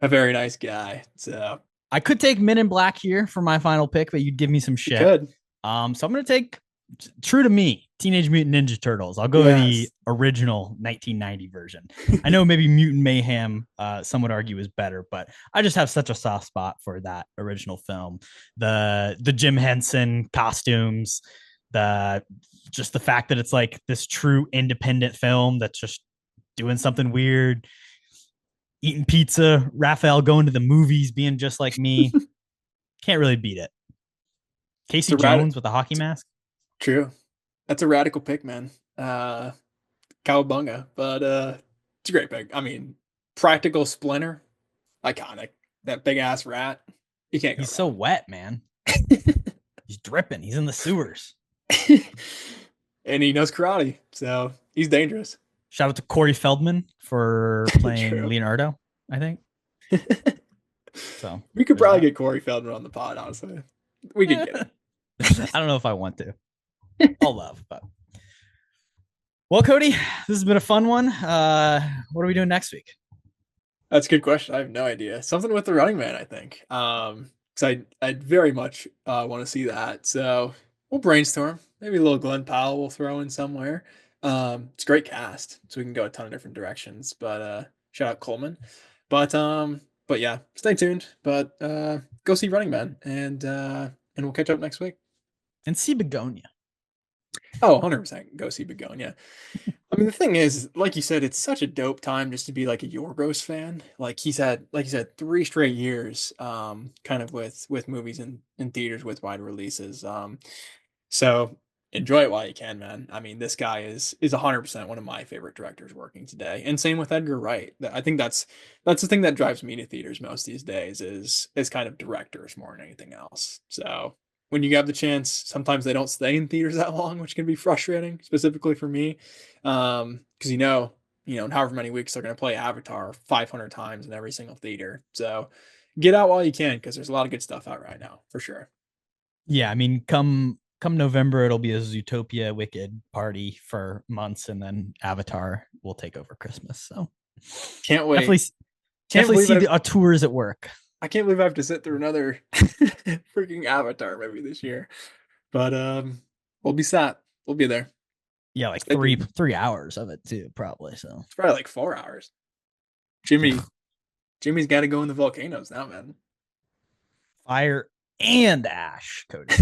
very nice guy. So I could take Men in Black here for my final pick, but you'd give me some shit. You could. So I'm gonna take, true to me, Teenage Mutant Ninja Turtles. I'll go with the original 1990 version. I know maybe Mutant Mayhem, some would argue, is better, but I just have such a soft spot for that original film. The Jim Henson costumes, just the fact that it's this true independent film that's just doing something weird, eating pizza, Raphael going to the movies, being just like me. Can't really beat it. Casey Jones with a hockey mask. True. That's a radical pick, man. Cowabunga, but it's a great pick. I mean, Practical Splinter, iconic. That big ass rat. You can't go He's wrong. so wet, man. He's dripping. He's in the sewers. And he knows karate. So He's dangerous. Shout out to Corey Feldman for playing True. Leonardo, I think. So We could there's probably that. get Corey Feldman on the pod, honestly. We could get him. I don't know if I want to. All love, but well, Cody, this has been a fun one. What are we doing next week? That's a good question. I have no idea. Something with the Running Man, I think. Because I very much want to see that. So we'll brainstorm. Maybe a little Glenn Powell we'll throw in somewhere. It's a great cast, so we can go a ton of different directions. But shout out Coleman. But yeah, stay tuned. But go see Running Man, and we'll catch up next week. And see Bugonia. Oh, 100% go see Bugonia. I mean, the thing is, like you said, it's such a dope time just to be like a Yorgos fan. Like he's had, like you said, 3 straight years, kind of with movies in theaters with wide releases. So enjoy it while you can, man. I mean, this guy is 100% one of my favorite directors working today, and same with Edgar Wright. I think that's the thing that drives me to theaters most these days is kind of directors more than anything else. So when you have the chance, sometimes they don't stay in theaters that long, which can be frustrating, specifically for me, because in however many weeks they're going to play Avatar 500 times in every single theater. So get out while you can, because there's a lot of good stuff out right now for sure. Yeah, I mean, come November, it'll be a Zootopia Wicked party for months, and then Avatar will take over Christmas. So Can't wait. definitely, Can't definitely believe see it. the tours at work. I can't believe I have to sit through another freaking Avatar movie this year. But we'll be sat. We'll be there. Yeah, like Stay three tuned. 3 hours of it too, probably. So It's probably like 4 hours. Jimmy's got to go in the volcanoes now, man. fire and ash, Cody.